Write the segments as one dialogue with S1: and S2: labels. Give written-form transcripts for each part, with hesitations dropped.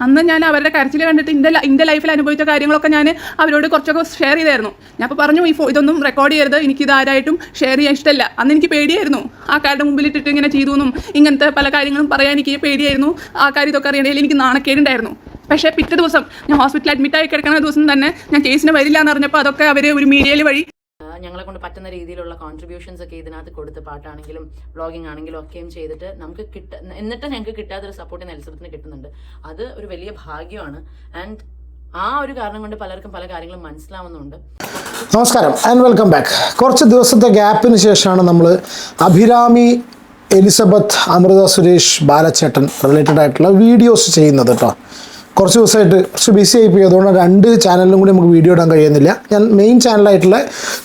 S1: അന്ന് ഞാൻ അവരുടെ കരച്ചിൽ കണ്ടിട്ട് എൻ്റെ ലൈഫിൽ അനുഭവിച്ച കാര്യങ്ങളൊക്കെ ഞാൻ അവരോട് കുറച്ചൊക്കെ ഷെയർ ചെയ്തായിരുന്നു. ഞാൻ അപ്പോൾ പറഞ്ഞു ഇതൊന്നും റെക്കോർഡ് ചെയ്യരുത്, എനിക്കിത് ആരായിട്ടും ഷെയർ ചെയ്യാൻ ഇഷ്ടമല്ല. അന്ന് എനിക്ക് പേടിയായിരുന്നു, ആൾക്കാരുടെ മുമ്പിലിട്ടിട്ട് ഇങ്ങനെ ചെയ്തു എന്നും ഇങ്ങനത്തെ പല കാര്യങ്ങളും പറയാൻ എനിക്ക് പേടിയായിരുന്നു. ആൾക്കാർ ഇതൊക്കെ അറിയണമെങ്കിൽ എനിക്ക് നാണക്കേടുണ്ടായിരുന്നു. പക്ഷേ പിറ്റേ ദിവസം ഞാൻ ഹോസ്പിറ്റലിൽ അഡ്മിറ്റായി കിടക്കുന്ന ദിവസം തന്നെ ഞാൻ കേസിന് വരില്ല എന്ന് പറഞ്ഞപ്പോൾ അതൊക്കെ അവർ ഒരു മീഡിയയിൽ വഴി
S2: ഞങ്ങളെ കൊണ്ട് പറ്റുന്ന രീതിയിലുള്ള കോൺട്രിബ്യൂഷൻസ് ഒക്കെ ഇതിനകത്ത് കൊടുത്ത് പാട്ടാണെങ്കിലും വ്ളോഗിംഗ് ആണെങ്കിലും ഒക്കെയും ചെയ്തിട്ട് നമുക്ക് എന്നിട്ട് ഞങ്ങൾക്ക് കിട്ടാത്തൊരു സപ്പോർട്ട് എലിസബത്തിന് കിട്ടുന്നുണ്ട്. അത് ഒരു വലിയ ഭാഗ്യമാണ്. ആൻഡ് ആ ഒരു കാരണം കൊണ്ട് പലർക്കും പല കാര്യങ്ങളും മനസ്സിലാവുന്നുണ്ട്.
S3: നമസ്കാരം ആൻഡ് വെൽക്കം ബാക്ക്. കുറച്ച് ദിവസത്തെ ഗ്യാപ്പിന് ശേഷമാണ് നമ്മൾ അഭിരാമി, എലിസബത്ത്, അമൃത സുരേഷ്, ബാലച്ചേട്ടൻ റിലേറ്റഡ് ആയിട്ടുള്ള വീഡിയോസ് ചെയ്യുന്നത് കേട്ടോ. കുറച്ച് ദിവസമായിട്ട് കുറച്ച് ബിസി ആയിപ്പോയി, അതുകൊണ്ട് 2 ചാനലിലും കൂടി നമുക്ക് വീഡിയോ ഇടാൻ കഴിയുന്നില്ല. ഞാൻ മെയിൻ ചാനലായിട്ടുള്ള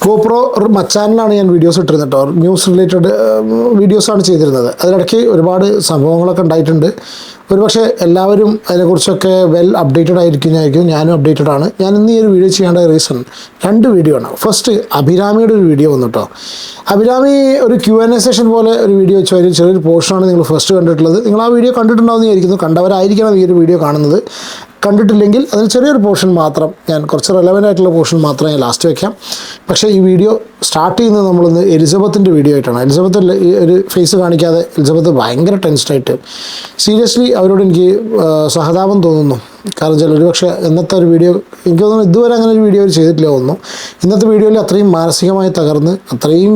S3: ഗോപ്രോ മച്ചാനിലാണ് ഞാൻ വീഡിയോസ് ഇട്ടിരുന്നത് കേട്ടോ. ന്യൂസ് റിലേറ്റഡ് വീഡിയോസാണ് ചെയ്തിരുന്നത്. അതിനിടയ്ക്ക് ഒരുപാട് സംഭവങ്ങളൊക്കെ ഉണ്ടായിട്ടുണ്ട്. ഒരുപക്ഷെ എല്ലാവരും അതിനെക്കുറിച്ചൊക്കെ വെൽ അപ്ഡേറ്റഡ് ആയിരിക്കും. ഞാനും അപ്ഡേറ്റഡ് ആണ്. ഞാൻ ഇന്ന് ഈ ഒരു വീഡിയോ ചെയ്യേണ്ട റീസൺ 2 വീഡിയോ ആണ്. ഫസ്റ്റ് അഭിരാമിയുടെ ഒരു വീഡിയോ വന്നു കേട്ടോ. അഭിരാമി ഒരു Q&A സെഷൻ പോലെ ഒരു വീഡിയോ വെച്ചു. അതിൽ ചെറിയൊരു പോർഷനാണ് നിങ്ങൾ ഫസ്റ്റ് കണ്ടിട്ടുള്ളത്. നിങ്ങൾ ആ വീഡിയോ കണ്ടിട്ടുണ്ടാവുമെന്ന് വിചാരിക്കുന്നു. കണ്ടവരായിരിക്കണം ഈ ഒരു വീഡിയോ കാണുന്നത്. കണ്ടിട്ടില്ലെങ്കിൽ അതിൽ ചെറിയൊരു പോർഷൻ മാത്രം, ഞാൻ കുറച്ച് റെലവൻ്റ് ആയിട്ടുള്ള പോർഷൻ മാത്രം ഞാൻ ലാസ്റ്റ് വയ്ക്കാം. പക്ഷേ ഈ വീഡിയോ സ്റ്റാർട്ട് ചെയ്യുന്നത് നമ്മളിന്ന് എലിസബത്തിൻ്റെ വീഡിയോ ആയിട്ടാണ്. എലിസബത്ത് ഈ ഒരു ഫേസ് കാണിക്കാതെ എലിസബത്ത് ഭയങ്കര ടെൻസ്ഡായിട്ട്, സീരിയസ്ലി അവരോട് എനിക്ക് സഹതാപം തോന്നുന്നു. കാരണം വെച്ചാൽ ഒരുപക്ഷെ ഇന്നത്തെ ഒരു വീഡിയോ എനിക്ക് തോന്നുന്നു ഇതുവരെ അങ്ങനെ ഒരു വീഡിയോ ചെയ്തിട്ടില്ല തോന്നുന്നു. ഇന്നത്തെ വീഡിയോയിൽ അത്രയും മാനസികമായി തകർന്ന്, അത്രയും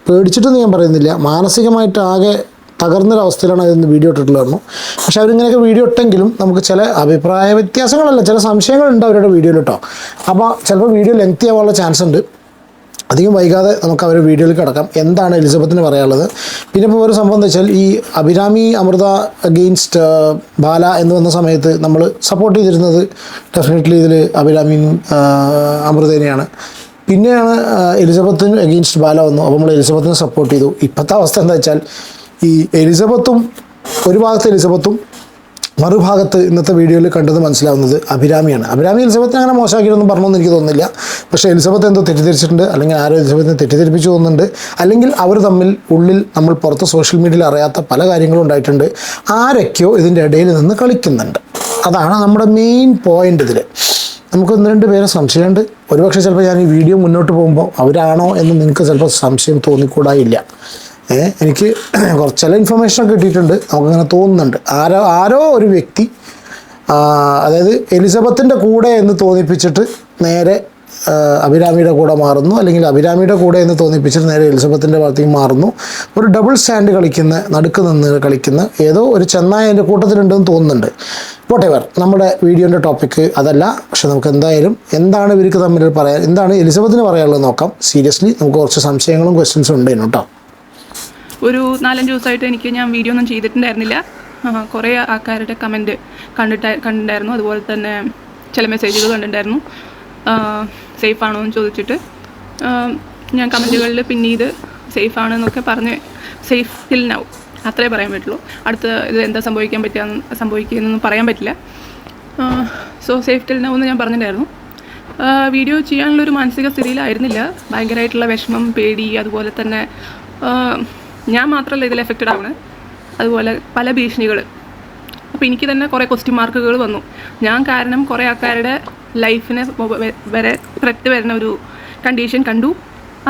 S3: പേടിച്ചിട്ടൊന്നും ഞാൻ പറയുന്നില്ല, മാനസികമായിട്ട് ആകെ തകർന്നൊരവസ്ഥയിലാണ് അതിന്ന് വീഡിയോ ഇട്ടിട്ടുള്ളതെന്നു. പക്ഷേ അവരിങ്ങനെയൊക്കെ വീഡിയോ ഇട്ടെങ്കിലും നമുക്ക് ചില അഭിപ്രായ വ്യത്യാസങ്ങളല്ല, ചില സംശയങ്ങളുണ്ട് അവരുടെ വീഡിയോയിൽ കേട്ടോ. അപ്പോൾ ചിലപ്പോൾ വീഡിയോ ലെങ്തി ആവാനുള്ള ചാൻസ് ഉണ്ട്. അധികം വൈകാതെ നമുക്ക് അവരുടെ വീഡിയോയിൽ കിടക്കാം. എന്താണ് എലിസബത്തിന് പറയാനുള്ളത്? പിന്നെ ഇപ്പോൾ ഒരു സംഭവം എന്താ വെച്ചാൽ, ഈ അഭിരാമി അമൃത അഗെയിൻസ്റ്റ് ബാല എന്ന് വന്ന സമയത്ത് നമ്മൾ സപ്പോർട്ട് ചെയ്തിരുന്നത് ഡെഫിനറ്റ്ലി ഇതിൽ അഭിരാമിയും അമൃതേനെയാണ്. പിന്നെയാണ് എലിസബത്തിന് അഗെയിൻസ്റ്റ് ബാല വന്നു. അപ്പോൾ നമ്മൾ എലിസബത്തിനെ സപ്പോർട്ട് ചെയ്തു. ഇപ്പോഴത്തെ അവസ്ഥ എന്താ വെച്ചാൽ, ഈ എലിസബത്തും ഒരു ഭാഗത്ത് എലിസബത്തും മറുഭാഗത്ത് ഇന്നത്തെ വീഡിയോയിൽ കണ്ടത് മനസ്സിലാവുന്നത് അഭിരാമിയാണ്. അഭിരാമി എലിസബത്തിനെ അങ്ങനെ മോശമാക്കിയൊന്നും പറഞ്ഞൊന്നും എനിക്ക് തോന്നുന്നില്ല. പക്ഷേ എലിസബത്ത് എന്തോ തെറ്റിദ്ധരിച്ചിട്ടുണ്ട്, അല്ലെങ്കിൽ ആരോ എലിസബത്തിനെ തെറ്റിദ്ധരിപ്പിച്ചു തോന്നുന്നുണ്ട്, അല്ലെങ്കിൽ അവർ തമ്മിൽ ഉള്ളിൽ നമ്മൾ പുറത്ത് സോഷ്യൽ മീഡിയയിൽ അറിയാത്ത പല കാര്യങ്ങളും ഉണ്ടായിട്ടുണ്ട്. ആരൊക്കെയോ ഇതിൻ്റെ ഇടയിൽ നിന്ന് കളിക്കുന്നുണ്ട്. അതാണ് നമ്മുടെ മെയിൻ പോയിൻ്റ്. ഇതിൽ നമുക്ക് 1-2 പേരെ സംശയമുണ്ട്. ഒരുപക്ഷെ ചിലപ്പോൾ ഞാൻ ഈ വീഡിയോ മുന്നോട്ട് പോകുമ്പോൾ അവരാണോ എന്ന് നിങ്ങൾക്ക് ചിലപ്പോൾ സംശയം തോന്നിക്കൂടായില്ല. എനിക്ക് കുറച്ച് ചില ഇൻഫർമേഷനൊക്കെ കിട്ടിയിട്ടുണ്ട്. നമുക്കങ്ങനെ തോന്നുന്നുണ്ട് ആരോ ഒരു വ്യക്തി, അതായത് എലിസബത്തിൻ്റെ കൂടെ എന്ന് തോന്നിപ്പിച്ചിട്ട് നേരെ അഭിരാമിയുടെ കൂടെ മാറുന്നു, അല്ലെങ്കിൽ അഭിരാമിയുടെ കൂടെ എന്ന് തോന്നിപ്പിച്ചിട്ട് നേരെ എലിസബത്തിൻ്റെ ഭാഗത്തേക്ക് മാറുന്നു. ഒരു ഡബിൾ സ്റ്റാൻഡ് കളിക്കുന്ന, നടുക്ക് നിന്ന് കളിക്കുന്ന ഏതോ ഒരു ചെന്നായ എൻ്റെ കൂട്ടത്തിലുണ്ടെന്ന് തോന്നുന്നുണ്ട്. വോട്ടെവർ, നമ്മുടെ വീഡിയോൻ്റെ ടോപ്പിക്ക് അതല്ല. പക്ഷെ നമുക്ക് എന്തായാലും എന്താണ് ഇവർക്ക് തമ്മിൽ പറയാൻ, എന്താണ് എലിസബത്തിന് പറയാനുള്ളത് നോക്കാം. സീരിയസ്ലി നമുക്ക് കുറച്ച് സംശയങ്ങളും ക്വസ്റ്റ്യൻസും ഉണ്ടായിരുന്നു കേട്ടോ.
S1: ഒരു 4-5 ദിവസമായിട്ട് ഞാൻ വീഡിയോ ഒന്നും ചെയ്തിട്ടുണ്ടായിരുന്നില്ല. കുറേ ആൾക്കാരുടെ കമൻറ്റ് കണ്ടിട്ടുണ്ടായിരുന്നു. അതുപോലെ തന്നെ ചില മെസ്സേജുകൾ കണ്ടിട്ടുണ്ടായിരുന്നു, സേഫ് ആണോ എന്ന് ചോദിച്ചിട്ട്. ഞാൻ കമൻറ്റുകളിൽ പിന്നീട് സേഫ് ആണെന്നൊക്കെ പറഞ്ഞ് സേഫ് ടിൽ നൗ അത്രേ പറയാൻ പറ്റുള്ളൂ. അടുത്ത് ഇത് എന്താ സംഭവിക്കുന്നതെന്ന് പറയാൻ പറ്റില്ല. സോ സേഫ് ടിൽ നൗ എന്ന് ഞാൻ പറഞ്ഞിട്ടുണ്ടായിരുന്നു. വീഡിയോ ചെയ്യാനുള്ളൊരു മാനസിക സ്ഥിതിയിലായിരുന്നില്ല. ഭയങ്കരമായിട്ടുള്ള വിഷമം, പേടി, അതുപോലെ തന്നെ ഞാൻ മാത്രമല്ല ഇതിൽ എഫക്റ്റഡ് ആവുന്നത്, അതുപോലെ പല ഭീഷണികൾ. അപ്പോൾ എനിക്ക് തന്നെ കുറേ ക്വസ്റ്റ്യൻ മാർക്കുകൾ വന്നു. ഞാൻ കാരണം കുറേ ആൾക്കാരുടെ ലൈഫിനെ വരെ ത്രെറ്റ് വരുന്ന ഒരു കണ്ടീഷൻ കണ്ടു.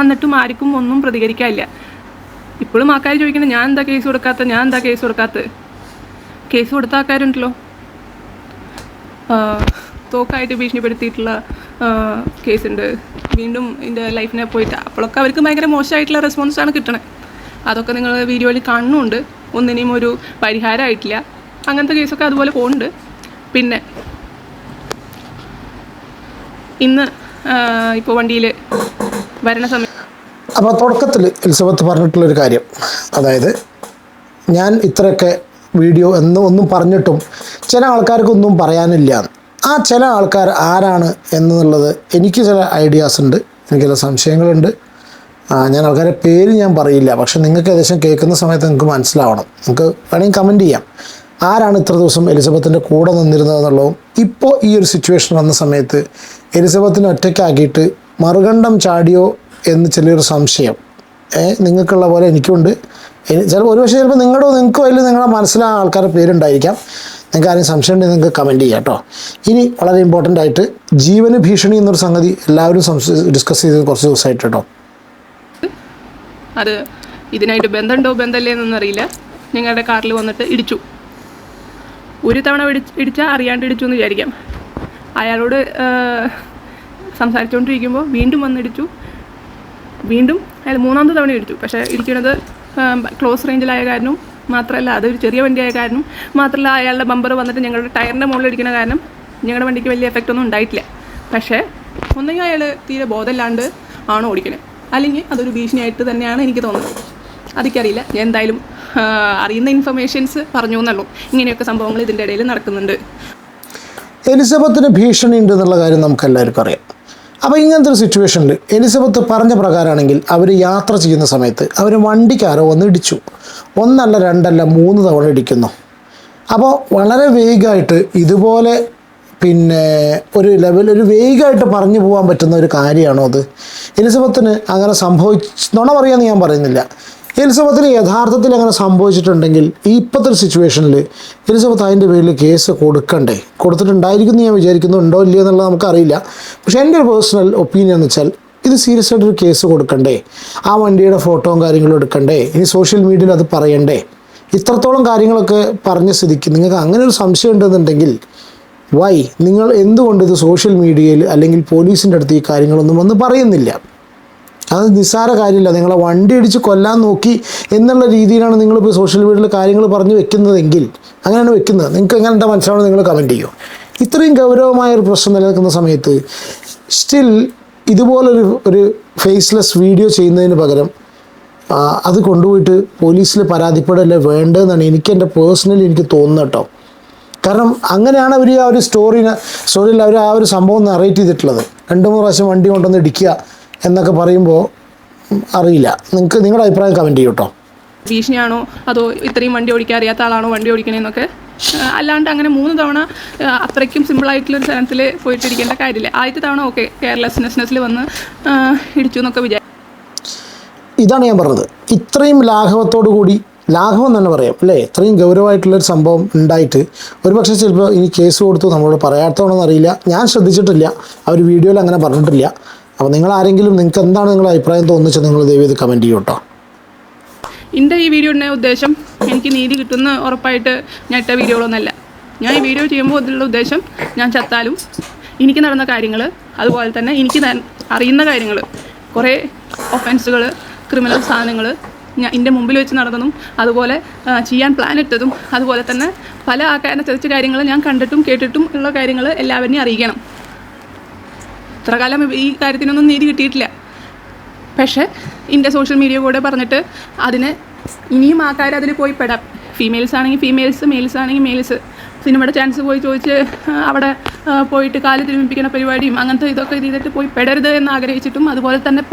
S1: എന്നിട്ടും ആർക്കും ഒന്നും പ്രതികരിക്കാനില്ല. ഇപ്പോഴും ആൾക്കാർ ചോദിക്കുന്നത് ഞാൻ എന്താ കേസ് കൊടുക്കാത്ത. കേസ് കൊടുത്ത ആൾക്കാരുണ്ടല്ലോ, തോക്കായിട്ട് ഭീഷണിപ്പെടുത്തിയിട്ടുള്ള കേസുണ്ട്. വീണ്ടും എൻ്റെ ലൈഫിനെ പോയിട്ട് അപ്പോഴൊക്കെ അവർക്ക് ഭയങ്കര മോശമായിട്ടുള്ള റെസ്പോൺസാണ് കിട്ടണത്. അതൊക്കെ നിങ്ങൾ വീഡിയോയിൽ കാണുന്നുണ്ട്. ഒന്നിനെയും ഒരു പരിഹാരമായിട്ടില്ല. അങ്ങനത്തെ കേസൊക്കെ അതുപോലെ പോകുന്നുണ്ട്. പിന്നെ ഇന്ന് ഇപ്പോൾ വണ്ടിയിൽ വരണ സമയം,
S3: അപ്പോൾ തുടക്കത്തിൽ എലിസബത്ത് പറഞ്ഞിട്ടുള്ളൊരു കാര്യം, അതായത് ഞാൻ ഇത്രയൊക്കെ വീഡിയോ ഒന്നും പറഞ്ഞിട്ടും ചില ആൾക്കാർക്കൊന്നും പറയാനില്ല. ആ ചില ആൾക്കാർ ആരാണ് എന്നുള്ളത് എനിക്ക് ചില ഐഡിയാസ് ഉണ്ട്, എനിക്ക് ചില സംശയങ്ങളുണ്ട്. ഞാൻ ആൾക്കാരുടെ പേര് ഞാൻ പറയില്ല, പക്ഷെ നിങ്ങൾക്ക് ഏകദേശം കേൾക്കുന്ന സമയത്ത് നിങ്ങൾക്ക് മനസ്സിലാവണം. നിങ്ങൾക്ക് വേണമെങ്കിൽ കമൻറ്റ് ചെയ്യാം ആരാണ് ഇത്ര ദിവസം എലിസബത്തിൻ്റെ കൂടെ നിന്നിരുന്നതെന്നുള്ളതും. ഇപ്പോൾ ഈ ഒരു സിറ്റുവേഷൻ വന്ന സമയത്ത് എലിസബത്തിനെ ഒറ്റയ്ക്കാക്കിയിട്ട് മറുകണ്ഠം ചാടിയോ എന്ന് ചെറിയൊരു സംശയം നിങ്ങൾക്കുള്ള പോലെ എനിക്കുണ്ട്. ചിലപ്പോൾ ഒരുപക്ഷെ ചിലപ്പോൾ നിങ്ങൾക്കും അതിൽ നിങ്ങളുടെ മനസ്സിലായ ആൾക്കാരുടെ പേരുണ്ടായിരിക്കാം. നിങ്ങൾക്ക് ആരെയും സംശയം ഉണ്ടെങ്കിൽ നിങ്ങൾക്ക് കമൻറ്റ് ചെയ്യാം കേട്ടോ. ഇനി വളരെ ഇമ്പോർട്ടൻ്റ് ആയിട്ട് ജീവന് ഭീഷണി എന്നൊരു സംഗതി എല്ലാവരും ഡിസ്കസ് ചെയ്തത് കുറച്ച് ദിവസമായിട്ട് കേട്ടോ.
S1: അത് ഇതിനായിട്ട് ബന്ധമുണ്ടോ ബന്ധമില്ലേ എന്നൊന്നും അറിയില്ല. ഞങ്ങളുടെ കാറിൽ വന്നിട്ട് ഇടിച്ചു. ഒരു തവണ ഇടിച്ചാൽ അറിയാണ്ട് ഇടിച്ചു എന്ന് വിചാരിക്കാം. അയാളോട് സംസാരിച്ചുകൊണ്ടിരിക്കുമ്പോൾ വീണ്ടും വന്നിടിച്ചു. വീണ്ടും അയാൾ മൂന്നാമത്തെ തവണ ഇടിച്ചു. പക്ഷേ ഇടിക്കുന്നത് ക്ലോസ് റേഞ്ചിലായ കാരണം മാത്രമല്ല, അതൊരു ചെറിയ വണ്ടിയായ കാരണം മാത്രമല്ല, അയാളുടെ ബമ്പർ വന്നിട്ട് ഞങ്ങളുടെ ടയറിൻ്റെ മുകളിൽ ഇടിക്കുന്ന കാരണം ഞങ്ങളുടെ വണ്ടിക്ക് വലിയ എഫക്റ്റ് ഒന്നും ഉണ്ടായിട്ടില്ല. പക്ഷേ ഒന്നെങ്കിൽ അയാൾ തീരെ ബോധമില്ലാണ്ട് ആണോ ഓടിക്കണേ, അല്ലെങ്കിൽ അതൊരു ഭീഷണിയായിട്ട് തന്നെയാണ് എനിക്ക് തോന്നുന്നത്. അതൊക്കെയറിയില്ല. ഞാൻ എന്തായാലും അറിയുന്ന ഇൻഫർമേഷൻസ് പറഞ്ഞു എന്നുള്ളൂ. ഇങ്ങനെയൊക്കെ സംഭവങ്ങൾ ഇതിൻ്റെ ഇടയിൽ നടക്കുന്നുണ്ട്.
S3: എലിസബത്തിന് ഭീഷണി ഉണ്ട് എന്നുള്ള കാര്യം നമുക്ക് എല്ലാവർക്കും അറിയാം. അപ്പോൾ ഇങ്ങനത്തെ ഒരു സിറ്റുവേഷനിൽ എലിസബത്ത് പറഞ്ഞ പ്രകാരമാണെങ്കിൽ അവർ യാത്ര ചെയ്യുന്ന സമയത്ത് അവർ വണ്ടിക്കാരോ ഒന്ന് ഇടിച്ചു. ഒന്നല്ല രണ്ടല്ല 3 തവണ ഇടിക്കുന്നു. അപ്പോൾ വളരെ വേഗമായിട്ട് ഇതുപോലെ ഒരു ഒരു വേഗമായിട്ട് പറഞ്ഞു പോകാൻ പറ്റുന്ന ഒരു കാര്യമാണോ അത്? എലിസബത്തിന് അങ്ങനെ നുണ പറയാമെന്ന് ഞാൻ പറയുന്നില്ല. എലിസബത്തിന് യഥാർത്ഥത്തിൽ അങ്ങനെ സംഭവിച്ചിട്ടുണ്ടെങ്കിൽ ഇപ്പോഴത്തെ ഒരു സിറ്റുവേഷനിൽ എലിസബത്ത് അതിൻ്റെ പേരിൽ കേസ് കൊടുത്തിട്ടുണ്ടായിരിക്കും എന്ന് ഞാൻ വിചാരിക്കുന്നു. ഉണ്ടോ ഇല്ലയോ എന്നുള്ളത് നമുക്കറിയില്ല. പക്ഷേ എൻ്റെ ഒരു പേഴ്സണൽ ഒപ്പീനിയൻ എന്ന് വെച്ചാൽ ഇത് സീരിയസ് ആയിട്ടൊരു കേസ് കൊടുക്കണ്ടേ? ആ വണ്ടിയുടെ ഫോട്ടോയും കാര്യങ്ങളും എടുക്കണ്ടേ? ഇനി സോഷ്യൽ മീഡിയയിൽ അത് പറയണ്ടേ? ഇത്രത്തോളം കാര്യങ്ങളൊക്കെ പറഞ്ഞ സ്ഥിതിക്ക് നിങ്ങൾക്ക് അങ്ങനെ ഒരു സംശയം ഉണ്ടെന്നുണ്ടെങ്കിൽ നിങ്ങൾ എന്തുകൊണ്ട് ഇത് സോഷ്യൽ മീഡിയയിൽ അല്ലെങ്കിൽ പോലീസിൻ്റെ അടുത്ത് ഈ കാര്യങ്ങളൊന്നും വന്ന് പറയുന്നില്ല? അത് നിസ്സാര കാര്യമില്ല. നിങ്ങളെ വണ്ടി ഇടിച്ച് കൊല്ലാൻ നോക്കി എന്നുള്ള രീതിയിലാണ് നിങ്ങളിപ്പോൾ സോഷ്യൽ മീഡിയയിൽ കാര്യങ്ങൾ പറഞ്ഞു വെക്കുന്നതെങ്കിൽ, അങ്ങനെയാണ് വെക്കുന്നത്. നിങ്ങൾക്ക് എങ്ങനെ എന്താ മനസ്സിലാവണം നിങ്ങൾ കമൻറ്റ് ചെയ്യും. ഇത്രയും ഗൗരവമായൊരു പ്രശ്നം നിലനിൽക്കുന്ന സമയത്ത് സ്റ്റിൽ ഇതുപോലൊരു ഫേസ്ലെസ് വീഡിയോ ചെയ്യുന്നതിന് പകരം അത് കൊണ്ടുപോയിട്ട് പോലീസിൽ പരാതിപ്പെടല്ലേ വേണ്ടതെന്നാണ് എൻ്റെ പേഴ്സണലി എനിക്ക് തോന്നുന്നത് കേട്ടോ. കാരണം അങ്ങനെയാണ് അവർ ആ ഒരു സ്റ്റോറിയിൽ അവർ ആ ഒരു സംഭവം നറേറ്റ് ചെയ്തിട്ടുള്ളത്. 2-3 പ്രാവശ്യം വണ്ടി കൊണ്ടുവന്ന് ഇടിക്കുക എന്നൊക്കെ പറയുമ്പോൾ അറിയില്ല. നിങ്ങളുടെ അഭിപ്രായം കമൻറ്റ് ചെയ്യും കേട്ടോ.
S1: ഭീഷണിയാണോ അതോ ഇത്രയും വണ്ടി ഓടിക്കാൻ അറിയാത്ത ആളാണോ വണ്ടി ഓടിക്കണേന്നൊക്കെ. അല്ലാണ്ട് അങ്ങനെ 3 തവണ അത്രയ്ക്കും സിമ്പിളായിട്ടുള്ളൊരു സ്ഥലത്തിൽ പോയിട്ടിരിക്കേണ്ട കാര്യമില്ല. ആദ്യത്തെ തവണ ഓക്കെ കെയർലെസ്നെസ്സിൽ വന്ന് ഇടിച്ചു എന്നൊക്കെ വിചാരിച്ചു.
S3: ഇതാണ് ഞാൻ പറഞ്ഞത്. ഇത്രയും ലാഘവം തന്നെ പറയാം അല്ലേ? ഇത്രയും ഗൗരവമായിട്ടുള്ളൊരു സംഭവം ഉണ്ടായിട്ട് ഒരുപക്ഷെ ചിലപ്പോൾ ഇനി കേസ് കൊടുത്തു നമ്മളോട് പറയാത്തതാണെന്ന് അറിയില്ല. ഞാൻ ശ്രദ്ധിച്ചിട്ടില്ല, അവർ വീഡിയോയിൽ അങ്ങനെ പറഞ്ഞിട്ടില്ല. അപ്പോൾ നിങ്ങൾക്ക് എന്താണ് നിങ്ങളുടെ അഭിപ്രായം തോന്നിച്ചാൽ നിങ്ങൾ ദയവേത് കമൻറ്റ് ചെയ്യും കേട്ടോ.
S1: എൻ്റെ ഈ വീഡിയോയുടെ ഉദ്ദേശം എനിക്ക് നീതി കിട്ടുന്ന ഉറപ്പായിട്ട് ഞാൻ ഇട്ട വീഡിയോകളൊന്നുമല്ല. ഞാൻ ഈ വീഡിയോ ചെയ്യുമ്പോൾ അതിലുള്ള ഉദ്ദേശം ഞാൻ ചത്താലും എനിക്ക് നടന്ന കാര്യങ്ങൾ, അതുപോലെ തന്നെ എനിക്ക് അറിയുന്ന കാര്യങ്ങൾ, കുറേ ഒഫൻസുകൾ, ക്രിമിനൽ സാധനങ്ങൾ എൻ്റെ മുമ്പിൽ വെച്ച് നടന്നതും അതുപോലെ ചെയ്യാൻ പ്ലാൻ ഇട്ടതും അതുപോലെ തന്നെ പല ആൾക്കാരെ ചതിച്ച കാര്യങ്ങൾ ഞാൻ കണ്ടിട്ടും കേട്ടിട്ടും ഉള്ള കാര്യങ്ങൾ എല്ലാവരെയും അറിയിക്കണം. ഇത്ര കാലം ഈ കാര്യത്തിനൊന്നും നീതി കിട്ടിയിട്ടില്ല. പക്ഷേ എൻ്റെ സോഷ്യൽ മീഡിയ കൂടെ പറഞ്ഞിട്ട് അതിന് ഇനിയും ആൾക്കാർ അതിൽ പോയി പെടാം. ഫീമെയിൽസ് ആണെങ്കിൽ ഫീമെയിൽസ്, മെയിൽസ് ആണെങ്കിൽ മെയിൽസ്. സിനിമയുടെ ചാൻസ് ചോദിച്ച് അവിടെ പോയിട്ട് കാല് തിരുമിപ്പിക്കുന്ന പരിപാടിയും അങ്ങനത്തെ ഇതൊക്കെ ചെയ്തിട്ട് പോയി പെടരുത് എന്ന് ആഗ്രഹിച്ചിട്ടും, അതുപോലെ തന്നെ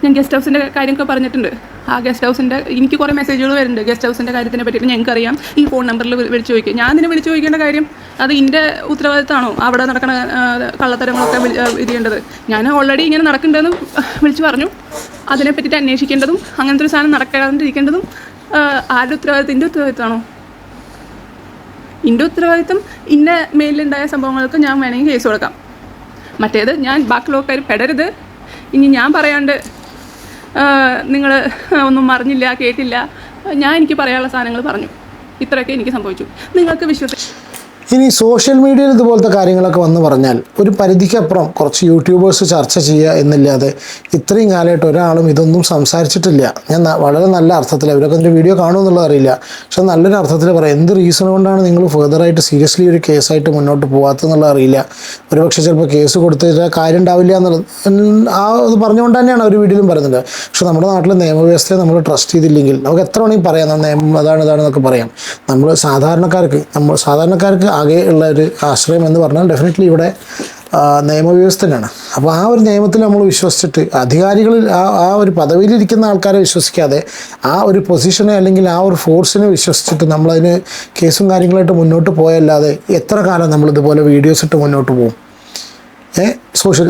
S1: ഞാൻ ഗസ്റ്റ് ഹൗസിൻ്റെ കാര്യമൊക്കെ പറഞ്ഞിട്ടുണ്ട്. ആ ഗസ്റ്റ് ഹൗസിൻ്റെ എനിക്ക് കുറേ മെസ്സേജുകൾ വരുന്നുണ്ട് ഗസ്റ്റ് ഹൗസിൻ്റെ കാര്യത്തിനെ പറ്റിയിട്ട്. ഞങ്ങൾക്കറിയാം, ഈ ഫോൺ നമ്പറിൽ വിളിച്ച് ചോദിക്കുക. ഞാൻ ഇതിനെ വിളിച്ച് ചോദിക്കേണ്ട കാര്യം അത് എൻ്റെ ഉത്തരവാദിത്തമാണോ? അവിടെ നടക്കുന്ന കള്ളത്തരങ്ങളൊക്കെ ഇത് ചെയ്യേണ്ടത്. ഞാൻ ഓൾറെഡി ഇങ്ങനെ നടക്കുന്നുണ്ടെന്ന് വിളിച്ച് പറഞ്ഞു. അതിനെ പറ്റിയിട്ട് അന്വേഷിക്കേണ്ടതും അങ്ങനത്തെ ഒരു സാധനം നടക്കാണ്ടിരിക്കേണ്ടതും ആരുടെ ഉത്തരവാദിത്തം? എൻ്റെ ഉത്തരവാദിത്തമാണോ? എൻ്റെ ഉത്തരവാദിത്തം ഇന്ന മേലിലുണ്ടായ സംഭവങ്ങൾക്ക് ഞാൻ വേണമെങ്കിൽ കേസ് കൊടുക്കാം. മറ്റേത് ഞാൻ ബാക്കിയുള്ളവർ പെടരുത്, ഇനി ഞാൻ പറയാണ്ട് നിങ്ങൾ ഒന്നും അറിഞ്ഞില്ല, കേട്ടില്ല, എനിക്ക് പറയാനുള്ള സാധനങ്ങൾ പറഞ്ഞു, ഇത്രയൊക്കെ എനിക്ക് സംഭവിച്ചു. നിങ്ങൾക്ക്
S3: ഇനി സോഷ്യൽ മീഡിയയിൽ ഇതുപോലത്തെ കാര്യങ്ങളൊക്കെ വന്ന് പറഞ്ഞാൽ ഒരു പരിധിക്കപ്പുറം കുറച്ച് യൂട്യൂബേഴ്സ് ചർച്ച ചെയ്യുക എന്നില്ലാതെ ഇത്രയും കാലമായിട്ട് ഒരാളും ഇതൊന്നും സംസാരിച്ചിട്ടില്ല. ഞാൻ വളരെ നല്ല അർത്ഥത്തിൽ, അവരൊക്കെ അതിൻ്റെ വീഡിയോ കാണുമെന്നുള്ളത് അറിയില്ല, പക്ഷെ നല്ലൊരു അർത്ഥത്തിൽ പറയാം. എന്ത് റീസൺ കൊണ്ടാണ് നിങ്ങൾ ഫെർദറായിട്ട് സീരിയസ്ലി ഒരു കേസായിട്ട് മുന്നോട്ട് പോകാത്തതെന്നുള്ളത് അറിയില്ല. ഒരുപക്ഷെ ചിലപ്പോൾ കേസ് കൊടുത്തിട്ട് കാര്യം ഉണ്ടാവില്ല എന്നുള്ളത് അത് പറഞ്ഞുകൊണ്ട് തന്നെയാണ് അവർ വീഡിയോയിലും പറയുന്നത്. പക്ഷെ നമ്മുടെ നാട്ടിലെ നിയമവ്യവസ്ഥയെ നമ്മൾ ട്രസ്റ്റ് ചെയ്തില്ലെങ്കിൽ നമുക്ക് എത്ര വേണമെങ്കിൽ പറയാം, നിയമം ഇതാണെന്നൊക്കെ പറയാം. നമ്മൾ സാധാരണക്കാർക്ക് ആകെ ഉള്ള ഒരു ആശ്രയം എന്ന് പറഞ്ഞാൽ ഡെഫിനറ്റ്ലി ഇവിടെ നിയമവ്യവസ്ഥയാണ്. അപ്പോൾ ആ ഒരു നിയമത്തിൽ നമ്മൾ വിശ്വസിച്ചിട്ട് അധികാരികളിൽ ആ ഒരു പദവിയിലിരിക്കുന്ന ആൾക്കാരെ വിശ്വസിക്കാതെ ആ ഒരു പൊസിഷനെ അല്ലെങ്കിൽ ആ ഒരു ഫോഴ്സിനെ വിശ്വസിച്ചിട്ട് നമ്മളതിന് കേസും കാര്യങ്ങളായിട്ട് മുന്നോട്ട് പോയല്ലാതെ എത്ര കാലം നമ്മളിതുപോലെ വീഡിയോസ് ഇട്ട് മുന്നോട്ട് പോകും?